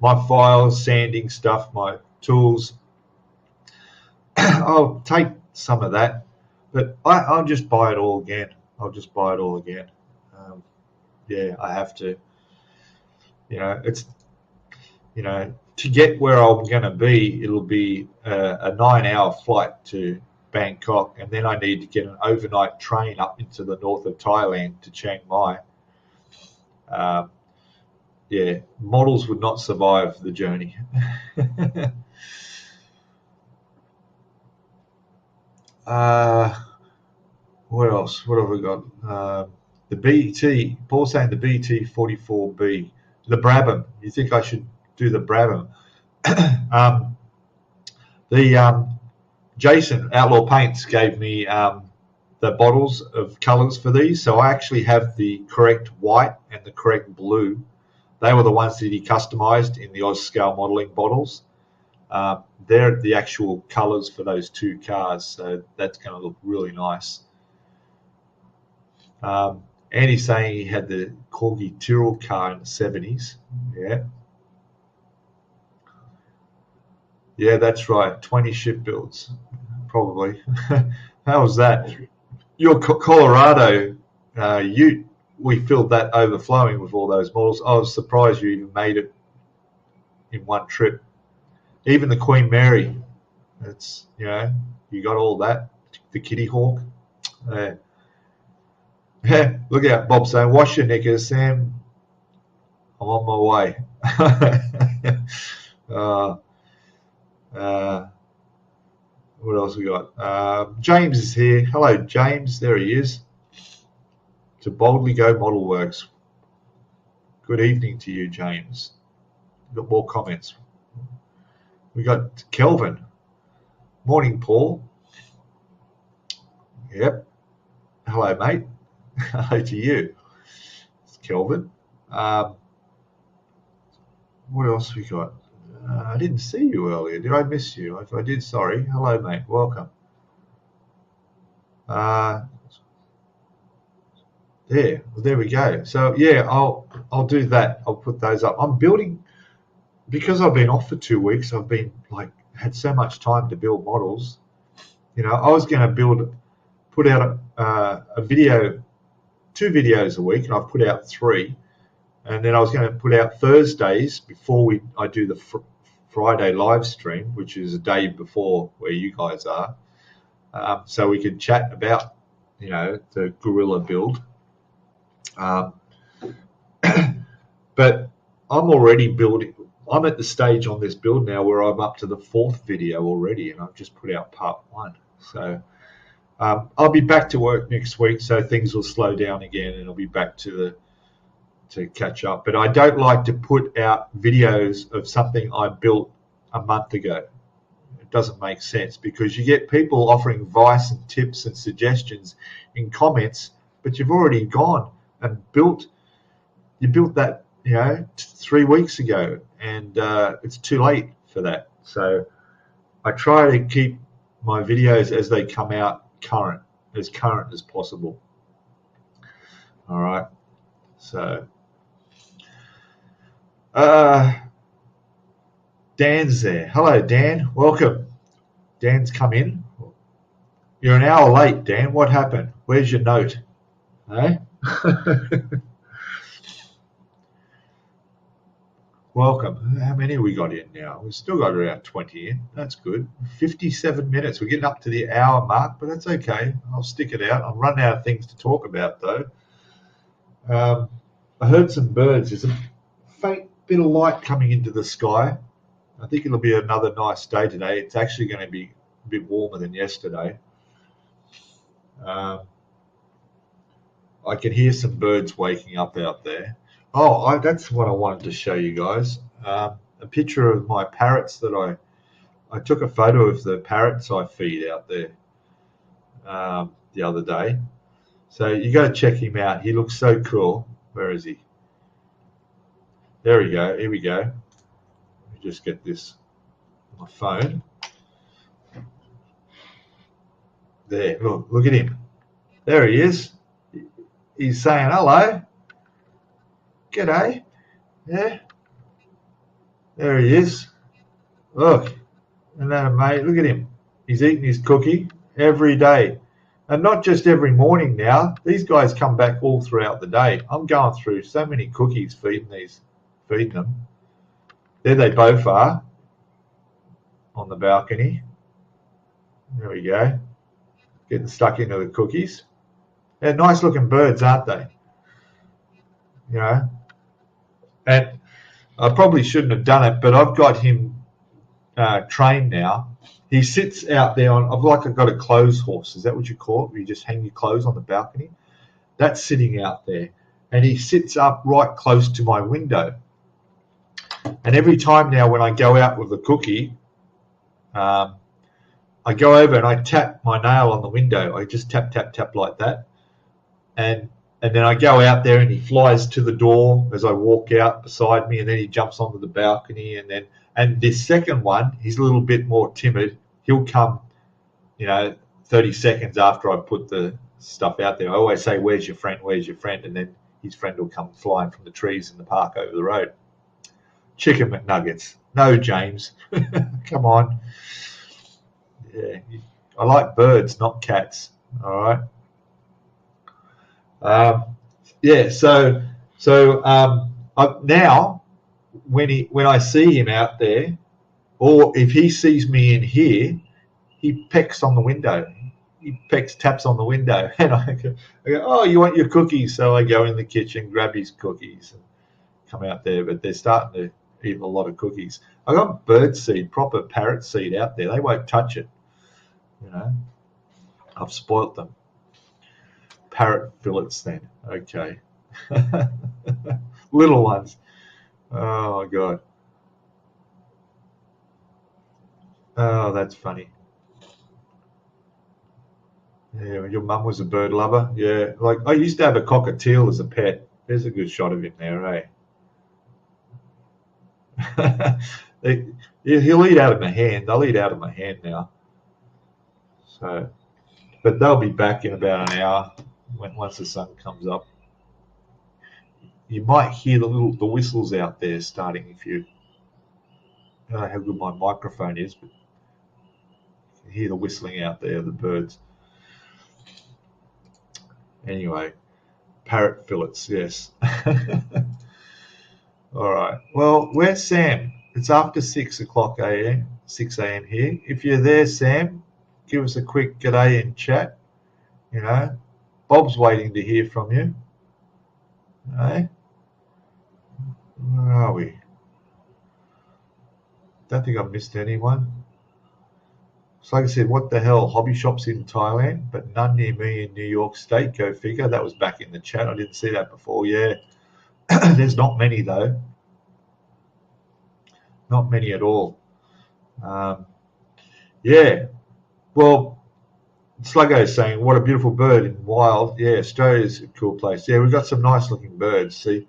my files, sanding stuff, my tools, I'll take some of that. But I'll just buy it all again. I'll just buy it all again. Yeah, I have to. You know, it's, you know, to get where I'm going to be, it'll be a 9-hour flight to Bangkok, and then I need to get an overnight train up into the north of Thailand to Chiang Mai. Yeah, models would not survive the journey. What else? What have we got? The BT, Paul's saying the BT-44B, the Brabham. You think I should do the Brabham? Jason, Outlaw Paints, gave me the bottles of colours for these, so I actually have the correct white and the correct blue. They were the ones that he customised in the Oz Scalemodeling bottles. They're the actual colours for those 2 cars, so that's going to look really nice. Andy's saying he had the Corgi Tyrrell car in the 70s. Yeah. Yeah, that's right. 20 ship builds, probably. How was that? Your Colorado ute, we filled that overflowing with all those models. I was surprised you even made it in one trip. Even the Queen Mary, it's, you know, you got all that. The Kitty Hawk. Yeah, look out, Bob saying, wash your knickers, Sam. I'm on my way. What else we got? James is here. Hello, James. There he is. to Boldly Go Model Works. Good evening to you, James. We've got more comments. We got Kelvin. Morning, Paul. Yep. Hello, mate. Hello to you. It's Kelvin. What else we got? I didn't see you earlier. Did I miss you? If I did, sorry. Hello, mate. Welcome. There we go. So yeah, I'll do that. I'll put those up. I'm building, because I've been off for 2 weeks. I've been had so much time to build models. I was going to put out a video, 2 videos a week, and I've put out 3. And then I was going to put out Thursdays before I do the Friday live stream, which is a day before where you guys are, so we could chat about the guerrilla build. But I'm already building. I'm at the stage on this build now where I'm up to the 4th video already, and I've just put out part 1. So I'll be back to work next week, so things will slow down again, and I'll be back to catch up. But I don't like to put out videos of something I built a month ago. It doesn't make sense, because you get people offering advice and tips and suggestions in comments, but you've already gone and built that 3 weeks ago, and it's too late for that. So I try to keep my videos as they come out current as possible. All right. So Dan's there. Hello, Dan. Welcome. Dan's come in. You're an hour late, Dan. What happened? Where's your note? Eh? Welcome. How many we got in now? We've still got around 20 in. That's good. 57 minutes. We're getting up to the hour mark, but that's okay. I'll stick it out. I'll run out of things to talk about, though. I heard some birds. There's a faint bit of light coming into the sky. I think it'll be another nice day today. It's actually going to be a bit warmer than yesterday. I can hear some birds waking up out there. Oh, that's what I wanted to show you guys. A picture of my parrots that I took a photo of the parrots I feed out there the other day. So you got to check him out. He looks so cool. Where is he? There we go. Here we go. Let me just get this on my phone. There. Look at him. There he is. He's saying hello. G'day. Yeah. There he is. Look. Isn't that amazing? Look at him. He's eating his cookie every day. And not just every morning now. These guys come back all throughout the day. I'm going through so many cookies feeding them. There they both are on the balcony. There we go. Getting stuck into the cookies. They're nice looking birds, aren't they? And I probably shouldn't have done it, but I've got him trained now. He sits out there I've got a clothes horse. Is that what you call it? Where you just hang your clothes on the balcony? That's sitting out there. And he sits up right close to my window. And every time now when I go out with a cookie, I go over and I tap my nail on the window. I just tap, tap, tap like that. And then I go out there and he flies to the door as I walk out beside me, and then he jumps onto the balcony, and this second one, he's a little bit more timid. He'll come, 30 seconds after I put the stuff out there. I always say, where's your friend? Where's your friend? And then his friend will come flying from the trees in the park over the road. Chicken McNuggets. No, James. Come on. Yeah, I like birds, not cats. All right. Now when I see him out there, or if he sees me in here, he pecks on the window. He taps on the window, and I go, oh, you want your cookies? So I go in the kitchen, grab his cookies, and come out there. But they're starting to eat a lot of cookies. I got bird seed, proper parrot seed out there. They won't touch it. I've spoilt them. Parrot fillets then. Okay. Little ones. Oh, my God. Oh, that's funny. Yeah, your mum was a bird lover. Yeah, like I used to have a cockatiel as a pet. There's a good shot of him there, eh? He'll eat out of my hand. They'll eat out of my hand now. So, but they'll be back in about an hour once the sun comes up. You might hear the whistles out there starting if you. I don't know how good my microphone is, but you can hear the whistling out there, the birds. Anyway, parrot fillets, yes. All right. Well, where's Sam? It's after 6 o'clock a.m., 6 a.m. here. If you're there, Sam, give us a quick g'day in chat. You know, Bob's waiting to hear from you. Eh? Where are we? Don't think I've missed anyone. So like I said, what the hell? Hobby shops in Thailand, but none near me in New York State. Go figure. That was back in the chat. I didn't see that before. Yeah. There's not many, though. Not many at all. Yeah. Well, Sluggo is saying, what a beautiful bird in wild. Yeah, Australia's a cool place. Yeah, we've got some nice looking birds. See,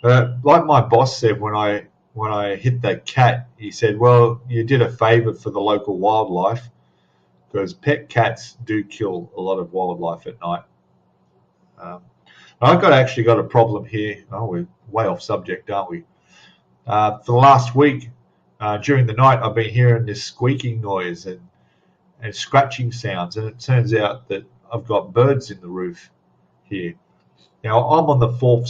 like my boss said when I hit that cat, he said, well, you did a favor for the local wildlife because pet cats do kill a lot of wildlife at night. I've actually got a problem here. Oh, we're way off subject, aren't we? For the last week, during the night, I've been hearing this squeaking noise and scratching sounds, and it turns out that I've got birds in the roof here. Now, I'm on the fourth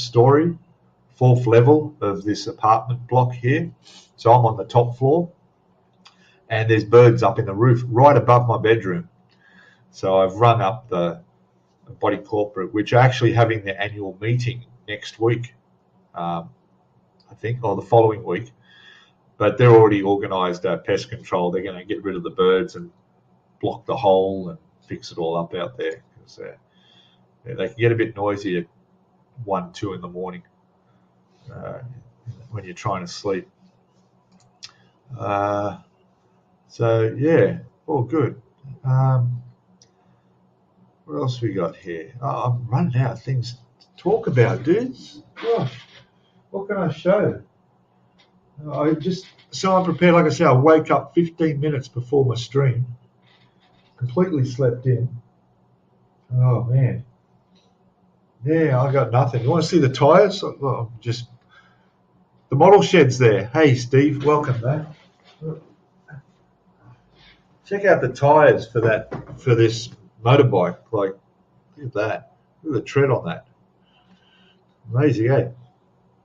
level of this apartment block here, so I'm on the top floor, and there's birds up in the roof right above my bedroom. So I've rung up the body corporate, which are actually having their annual meeting next week, I think, or the following week. But they're already organised pest control. They're going to get rid of the birds and block the hole and fix it all up out there. Because they can get a bit noisy at 1, 2 in the morning when you're trying to sleep. So, yeah, all good. What else we got here? Oh, I'm running out of things to talk about, dudes. Gosh, what can I show? I'm prepared. Like I said, I wake up 15 minutes before my stream. Completely slept in. Oh, man. Yeah, I got nothing. You want to see the tyres? Well, just the model shed's there. Hey, Steve, welcome back. Check out the tyres for this motorbike. Like, look at that. Look at the tread on that. Amazing, eh?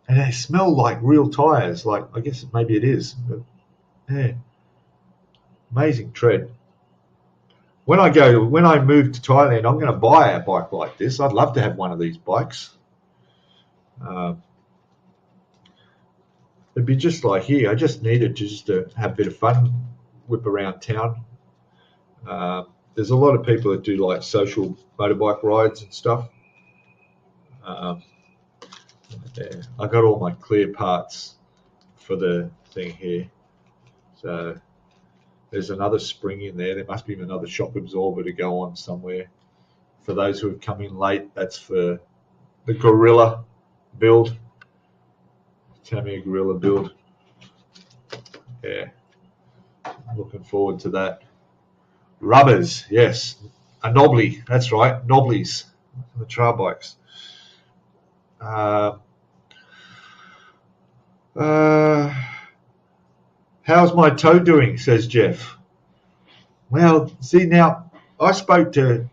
And they smell like real tyres. Like, I guess maybe it is. But, yeah. Amazing tread. When I move to Thailand, I'm going to buy a bike like this. I'd love to have one of these bikes. It'd be just like here. I just needed to have a bit of fun, whip around town. There's a lot of people that do like social motorbike rides and stuff. I got all my clear parts for the thing here. So there's another spring in there. There must be another shock absorber to go on somewhere. For those who have come in late, that's for the Gorilla build. Tamiya Gorilla build. Yeah. Looking forward to that. Rubbers, yes. A knobbly, that's right. Knobblies. The trail bikes. How's my toe doing, says Jeff. Well, see now, I spoke to,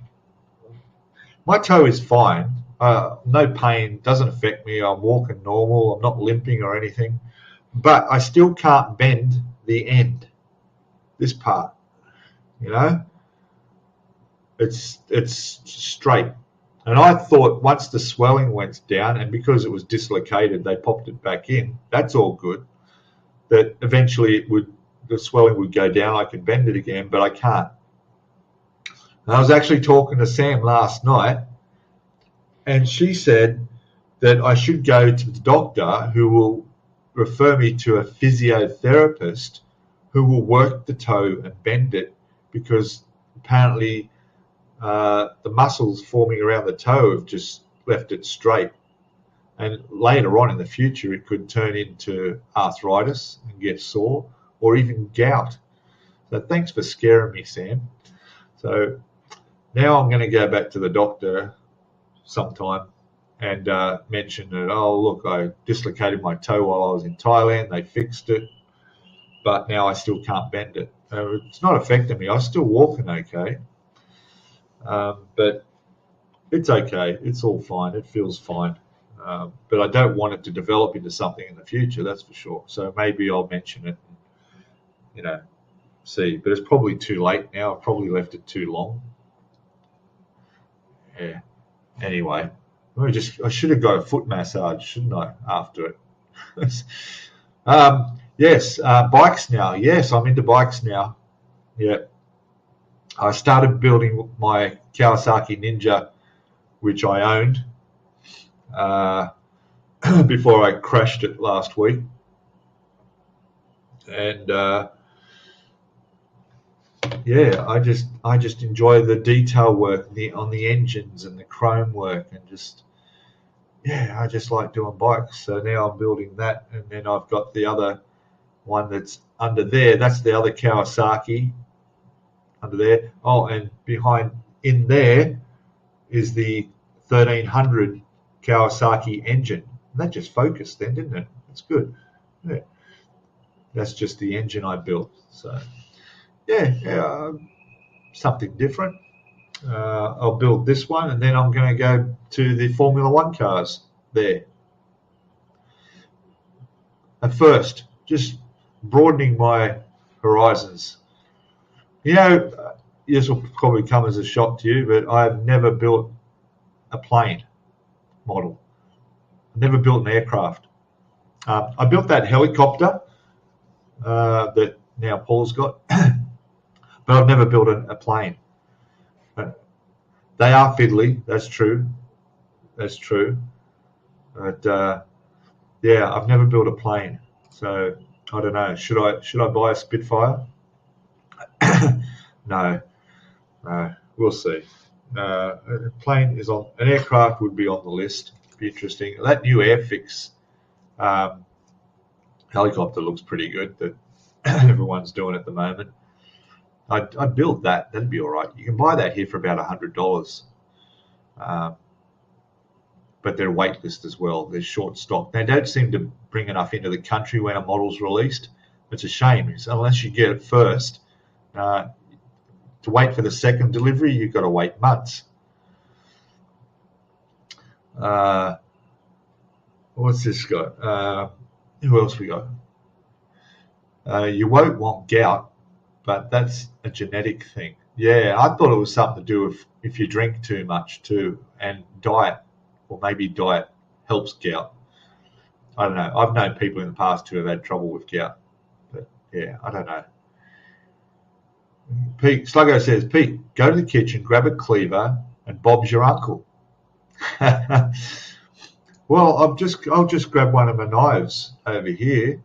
my toe is fine, no pain, doesn't affect me, I'm walking normal, I'm not limping or anything, but I still can't bend the end, this part, you know, it's straight. And I thought once the swelling went down, and because it was dislocated, they popped it back in. That's all good. That eventually the swelling would go down. I could bend it again, but I can't. And I was actually talking to Sam last night, And she said that I should go to the doctor who will refer me to a physiotherapist who will work the toe and bend it, because apparently the muscles forming around the toe have just left it straight. And later on in the future, it could turn into arthritis and get sore, or even gout. So thanks for scaring me, Sam. So now I'm going to go back to the doctor sometime and mention that, oh, look, I dislocated my toe while I was in Thailand. They fixed it, but now I still can't bend it. It's not affecting me. I'm still walking okay, but it's okay. It's all fine. It feels fine. But I don't want it to develop into something in the future, that's for sure. So maybe I'll mention it and, see. But it's probably too late now. I've probably left it too long. Yeah. Anyway, I should have got a foot massage, shouldn't I, after it? Yes, bikes now. Yes, I'm into bikes now. Yeah. I started building my Kawasaki Ninja, which I owned, before I crashed it last week. And yeah, I just enjoy the detail work on the engines and the chrome work, and I just like doing bikes. So now I'm building that, and then I've got the other one that's under there. That's the other Kawasaki under there. Oh, and in there is the 1300 Kawasaki engine. That just focused then, didn't it? That's good. Yeah. That's just the engine I built. So yeah, something different. I'll build this one, and then I'm going to go to the Formula One cars there. At first, just broadening my horizons. This will probably come as a shock to you, but I've never built a plane model. I've never built an aircraft. I built that helicopter that now Paul's got, but I've never built a plane. They are fiddly, that's true. That's true. But I've never built a plane. So I don't know. Should I buy a Spitfire? No, we'll see. An aircraft would be on the list. It'd be interesting. That new Airfix helicopter looks pretty good that everyone's doing at the moment. I'd build that. That'd be all right. You can buy that here for about $100. But they're waitlist as well. They're short stock. They don't seem to bring enough into the country when a model's released. It's a shame. Unless you get it first, to wait for the second delivery, you've got to wait months. What's this got? Who else we got? You won't want gout, but that's a genetic thing. Yeah, I thought it was something to do with if you drink too much too, and diet, or maybe diet helps gout. I don't know. I've known people in the past who have had trouble with gout, but yeah, I don't know. Pete Sluggo says, Pete, go to the kitchen, grab a cleaver, and Bob's your uncle. Well, I'll just grab one of my knives over here.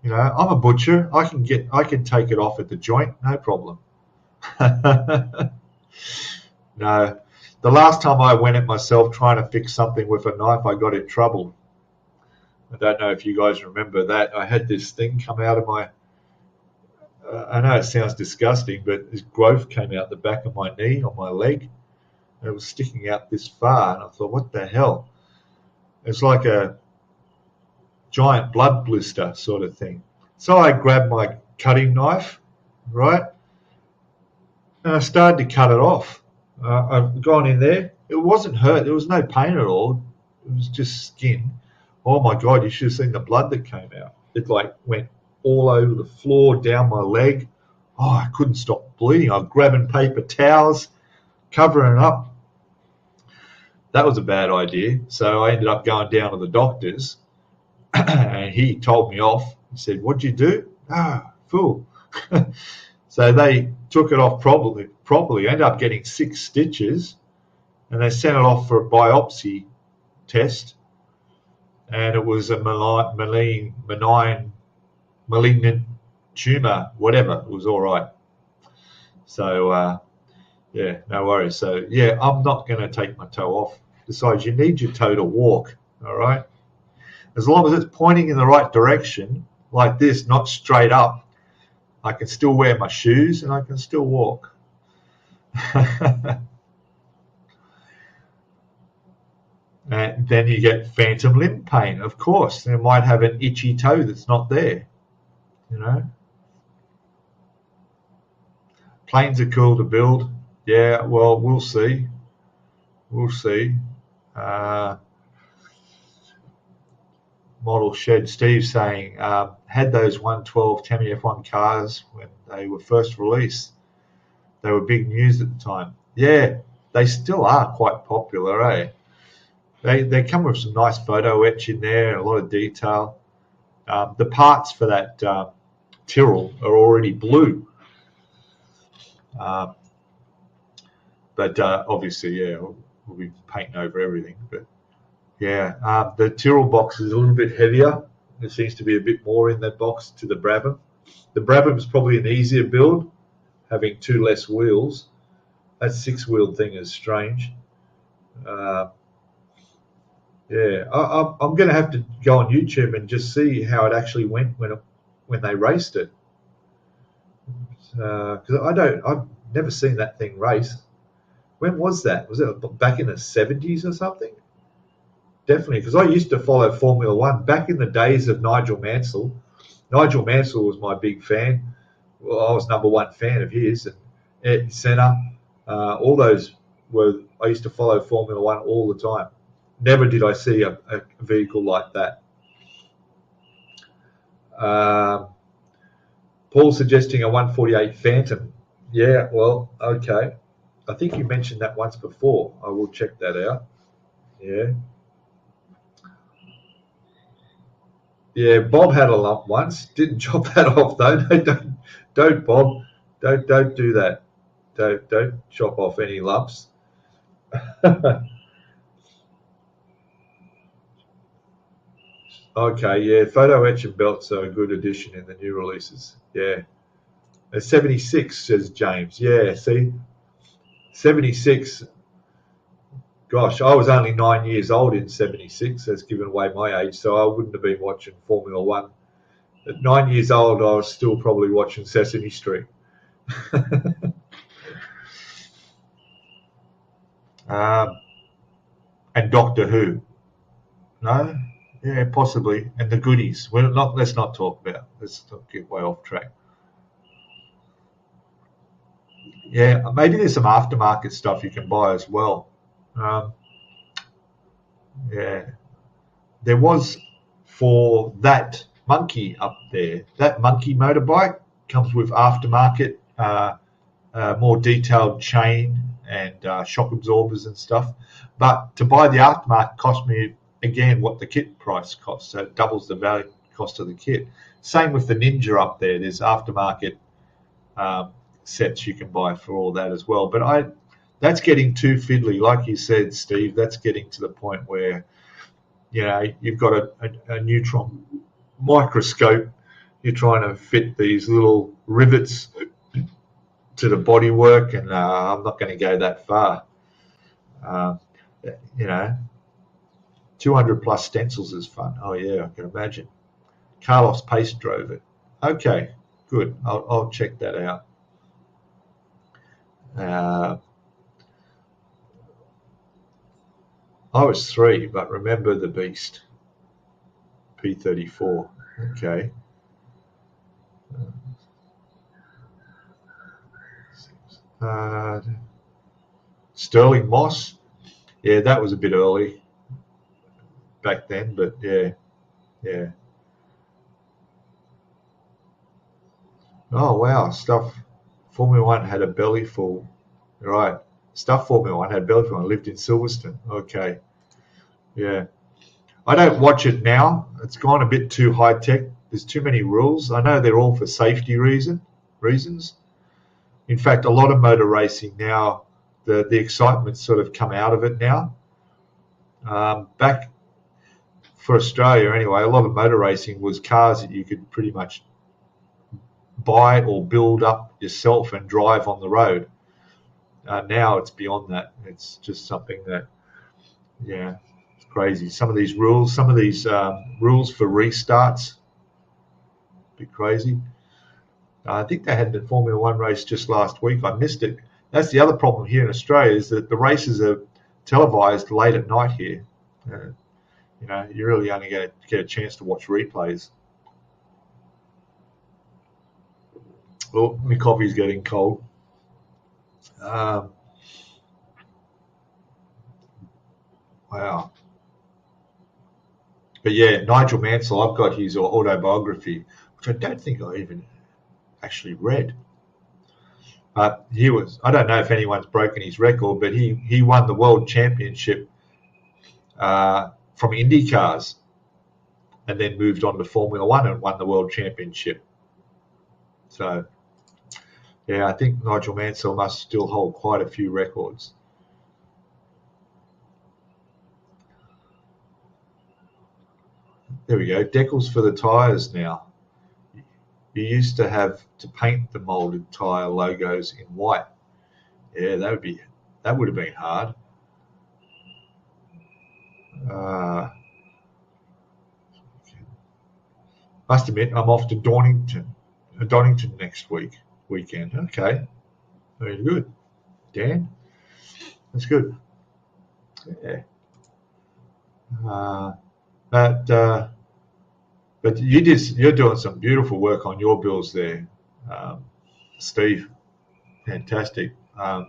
I'm a butcher. I can take it off at the joint, no problem. No, the last time I went it myself trying to fix something with a knife, I got in trouble. I don't know if you guys remember that. I had this thing come out of my. I know it sounds disgusting, but this growth came out the back of my knee on my leg. And it was sticking out this far, and I thought, what the hell? It's like a giant blood blister sort of thing. So I grabbed my cutting knife, right, and I started to cut it off. I've gone in there. It wasn't hurt. There was no pain at all. It was just skin. Oh my God, you should have seen the blood that came out. It went all over the floor, down my leg. Oh, I couldn't stop bleeding. I was grabbing paper towels, covering it up. That was a bad idea. So I ended up going down to the doctor's, and he told me off. He said, "What'd you do?" Fool. So they took it off properly. I ended up getting 6 stitches, and they sent it off for a biopsy test, and it was a malignant tumor, whatever. It was all right. So yeah, no worries. So yeah, I'm not going to take my toe off. Besides, you need your toe to walk, all right? As long as it's pointing in the right direction, like this, not straight up, I can still wear my shoes and I can still walk. And then you get phantom limb pain, of course. They might have an itchy toe that's not there, you know. Planes are cool to build. Yeah, well, we'll see. We'll see. Model Shed Steve saying, had those 112 Tamiya F1 cars when they were first released. They were big news at the time. Yeah, they still are quite popular, eh? They come with some nice photo etch in there, a lot of detail. The parts for that Tyrrell are already blue. But obviously, yeah, we'll be painting over everything. But yeah, the Tyrrell box is a little bit heavier. There seems to be a bit more in that box to the Brabham. The Brabham is probably an easier build, having 2 less wheels. That 6-wheeled thing is strange. Yeah, I'm going to have to go on YouTube and just see how it actually went when they raced it. Because I've never seen that thing race. When was that? Was it back in the 70s or something? Definitely, because I used to follow Formula One back in the days of Nigel Mansell. Nigel Mansell was my big fan. Well, I was #1 fan of his, and Ed Senna. All those were. I used to follow Formula One all the time. Never did I see a vehicle like that. Paul suggesting a 148 Phantom. Yeah, well, okay. I think you mentioned that once before. I will check that out. Yeah. Yeah, Bob had a lump once. Didn't chop that off though. No, don't Bob. Don't do that. Don't chop off any lumps. Okay, yeah, photo etch and belts are a good addition in the new releases. Yeah. 76, says James. Yeah, see? 76. Gosh, I was only 9 years old in 76. That's given away my age, so I wouldn't have been watching Formula One. At 9 years old, I was still probably watching Sesame Street. And Doctor Who. No? Yeah, possibly. And the goodies. Let's not talk about. Let's not get way off track. Yeah, maybe there's some aftermarket stuff you can buy as well. Yeah, there was for that monkey up there. That monkey motorbike comes with aftermarket, more detailed chain and shock absorbers and stuff. But to buy the aftermarket cost me again what the kit price costs, so it doubles the value cost of the kit. Same with the Ninja up there. There's aftermarket sets you can buy for all that as well. But that's getting too fiddly, like you said, Steve. That's getting to the point where, you know, you've got a neutron microscope. You're trying to fit these little rivets to the bodywork, and I'm not going to go that far. You know, 200 plus stencils is fun. Oh yeah, I can imagine. Carlos Pace drove it. Okay, good. I'll check that out. I was 3, but remember the beast. P34. Okay. Sterling Moss. Yeah, that was a bit early back then, but yeah. Oh wow, stuff. Formula One had a belly full. Right. Stuff Formula One had a belly full. I lived in Silverstone. Okay. Yeah. I don't watch it now. It's gone a bit too high tech. There's too many rules. I know they're all for safety reasons. In fact, a lot of motor racing now the excitement's sort of come out of it now. Back for Australia anyway, a lot of motor racing was cars that you could pretty much buy or build up yourself and drive on the road. Now it's beyond that. It's just something that, yeah, it's crazy. Some of these rules for restarts, a bit crazy. I think they had the Formula One race just last week. I missed it. That's the other problem here in Australia, is that the races are televised late at night here. You're really only going to get a chance to watch replays. Well, my coffee's getting cold. Wow. But yeah, Nigel Mansell, I've got his autobiography, which I don't think I even actually read. I don't know if anyone's broken his record, but he won the world championship from Indy cars, and then moved on to Formula One and won the world championship. So, yeah, I think Nigel Mansell must still hold quite a few records. There we go. Decals for the tyres now. You used to have to paint the molded tyre logos in white. Yeah, that would have been hard. Must admit, I'm off to Donington next weekend. Okay, very good, Dan. That's good. Yeah. But you're doing some beautiful work on your builds there, Steve. Fantastic. I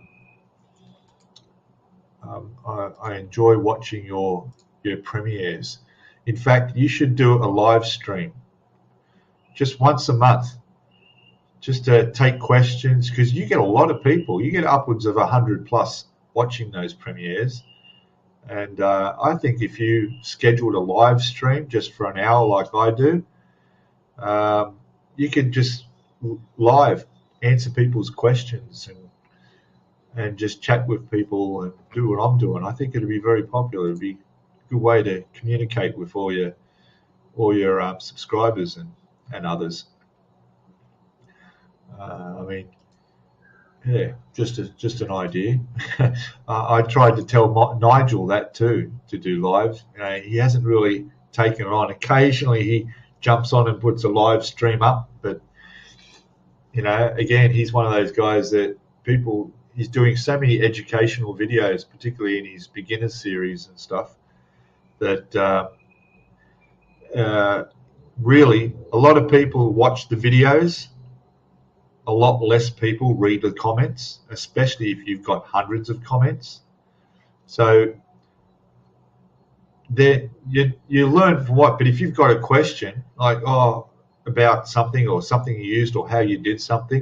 enjoy watching your premieres. In fact, you should do a live stream just once a month, just to take questions, because you get a lot of people. You get upwards of 100 plus watching those premieres. And I think if you scheduled a live stream just for an hour like I do, you could just live answer people's questions and just chat with people and do what I'm doing. I think it'd be very popular. It'd be a good way to communicate with all your subscribers and others. Yeah, just an idea. I tried to tell Nigel that too, to do lives. He hasn't really taken it on. Occasionally he jumps on and puts a live stream up, but again, he's one of those guys that he's doing so many educational videos, particularly in his beginner series and stuff, that really a lot of people watch the videos. A lot less people read the comments, especially if you've got hundreds of comments. So you learn from what, but if you've got a question like, about something or something you used or how you did something,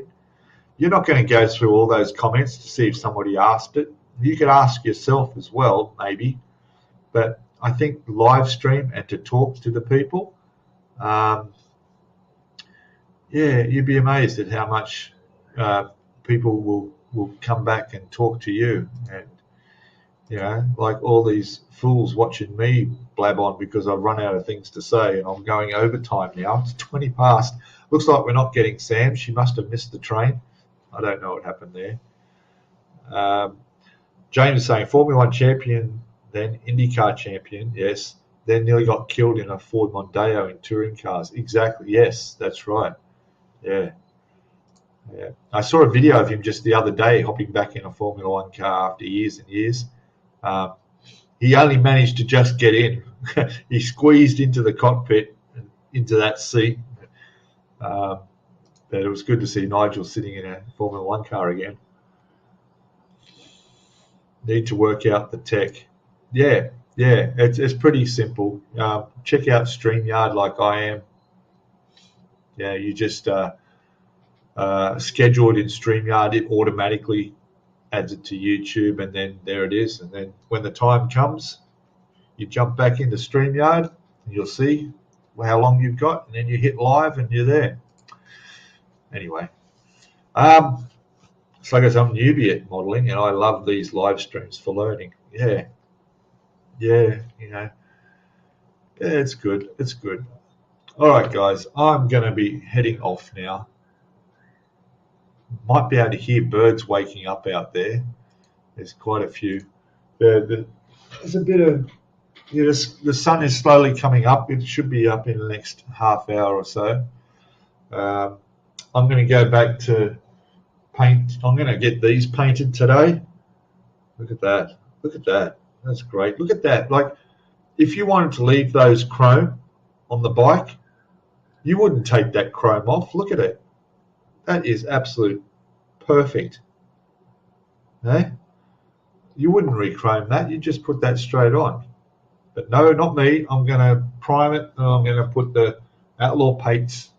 you're not going to go through all those comments to see if somebody asked it. You could ask yourself as well, maybe. But I think live stream and to talk to the people, you'd be amazed at how much people will come back and talk to you. And, like all these fools watching me blab on because I've run out of things to say and I'm going overtime now. It's 20 past. Looks like we're not getting Sam. She must have missed the train. I don't know what happened there. James is saying Formula One champion, then IndyCar champion. Yes. Then nearly got killed in a Ford Mondeo in touring cars. Exactly. Yes, that's right. Yeah. I saw a video of him just the other day hopping back in a Formula One car after years and years. He only managed to just get in. He squeezed into the cockpit, and into that seat. But it was good to see Nigel sitting in a Formula One car again. Need to work out the tech. Yeah, it's pretty simple. Check out StreamYard like I am. Yeah, you just schedule it in StreamYard. It automatically adds it to YouTube, and then there it is. And then when the time comes, you jump back into StreamYard, and you'll see how long you've got, and then you hit live, and you're there. Anyway, It's like I'm newbie at modeling, and I love these live streams for learning. Yeah, yeah, yeah, it's good. It's good. All right, guys, I'm going to be heading off now. Might be able to hear birds waking up out there. There's quite a few. There's a bit of, the sun is slowly coming up. It should be up in the next half hour or so. I'm going to go back to paint. I'm going to get these painted today. Look at that. Look at that. That's great. Look at that. Like, if you wanted to leave those chrome on the bike, you wouldn't take that chrome off. Look at it. That is absolute perfect. Eh? You wouldn't rechrome that. You just put that straight on. But no, not me. I'm going to prime it, and I'm going to put the Outlaw Paints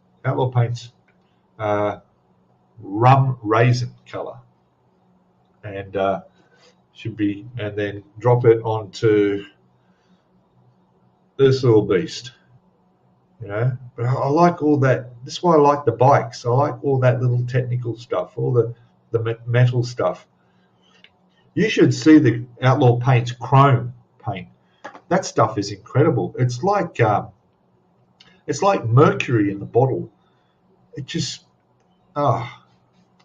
rum raisin color, and should be, and then drop it onto this little beast. But I like all that. This is why I like the bikes. I like all that little technical stuff, all the metal stuff. You should see the Outlaw Paints chrome paint. That stuff is incredible. It's like mercury in the bottle. It just,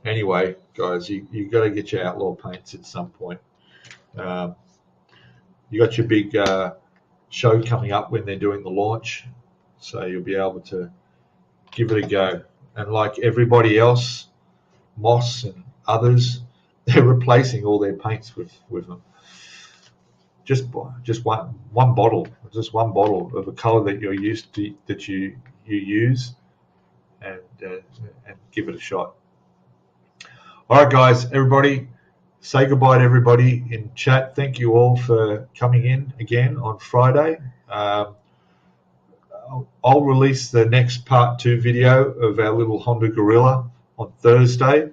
Anyway, guys, you got to get your Outlaw Paints at some point. You got your big show coming up when they're doing the launch, so you'll be able to give it a go. And like everybody else, Moss and others, they're replacing all their paints with them. Just one bottle of a color that you're used to, that you use, and give it a shot. All right, guys, everybody, say goodbye to everybody in chat. Thank you all for coming in again on Friday. I'll release the next part 2 video of our little Honda Gorilla on Thursday.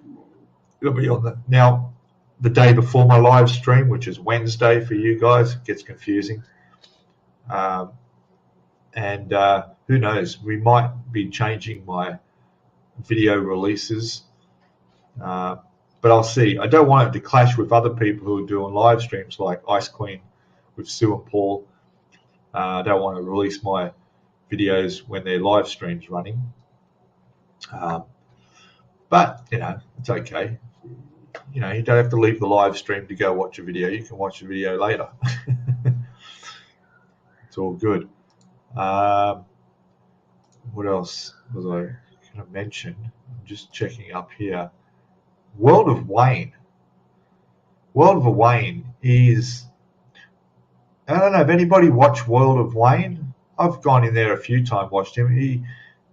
It'll be on the day before my live stream, which is Wednesday for you guys. It gets confusing. And who knows, we might be changing my video releases. But I'll see. I don't want it to clash with other people who are doing live streams like Ice Queen with Sue and Paul. I don't want to release my videos when their live stream's running. But, it's okay. You don't have to leave the live stream to go watch a video. You can watch the video later. It's all good. What else was I going to mention? I'm just checking up here. World of Wayne is, I don't know if anybody watched World of Wayne. I've gone in there a few times, watched him.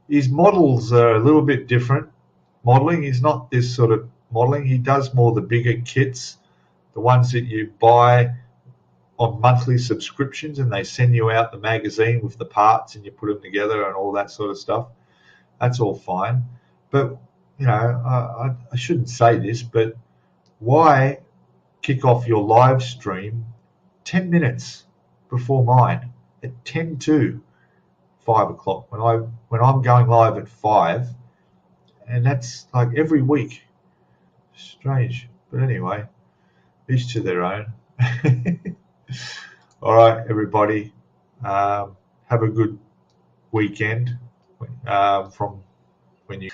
His models are a little bit different modeling. He's not this sort of modeling. He does more the bigger kits, the ones that you buy on monthly subscriptions, and they send you out the magazine with the parts and you put them together and all that sort of stuff. That's all fine. But I shouldn't say this, but why kick off your live stream 10 minutes before mine at 10 to 5 o'clock when I'm going live at 5, and that's like every week. Strange, but anyway, each to their own. All right, everybody, have a good weekend from when you.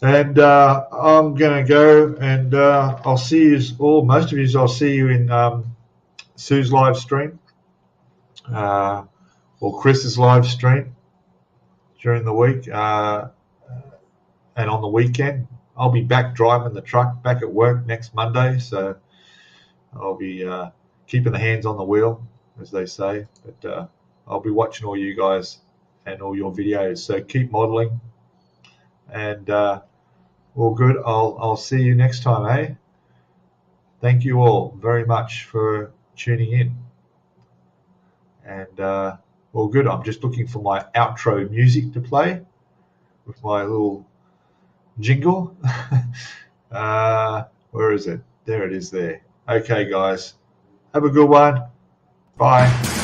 And I'm going to go, and I'll see you all, most of you, I'll see you in Sue's live stream or Chris's live stream during the week. And on the weekend, I'll be back driving the truck, back at work next Monday. So I'll be keeping the hands on the wheel, as they say. But I'll be watching all you guys and all your videos. So keep modeling. And all good. I'll see you next time, eh? Thank you all very much for tuning in. And all good. I'm just looking for my outro music to play with my little jingle. Where is it? There it is there. Okay, guys. Have a good one. Bye.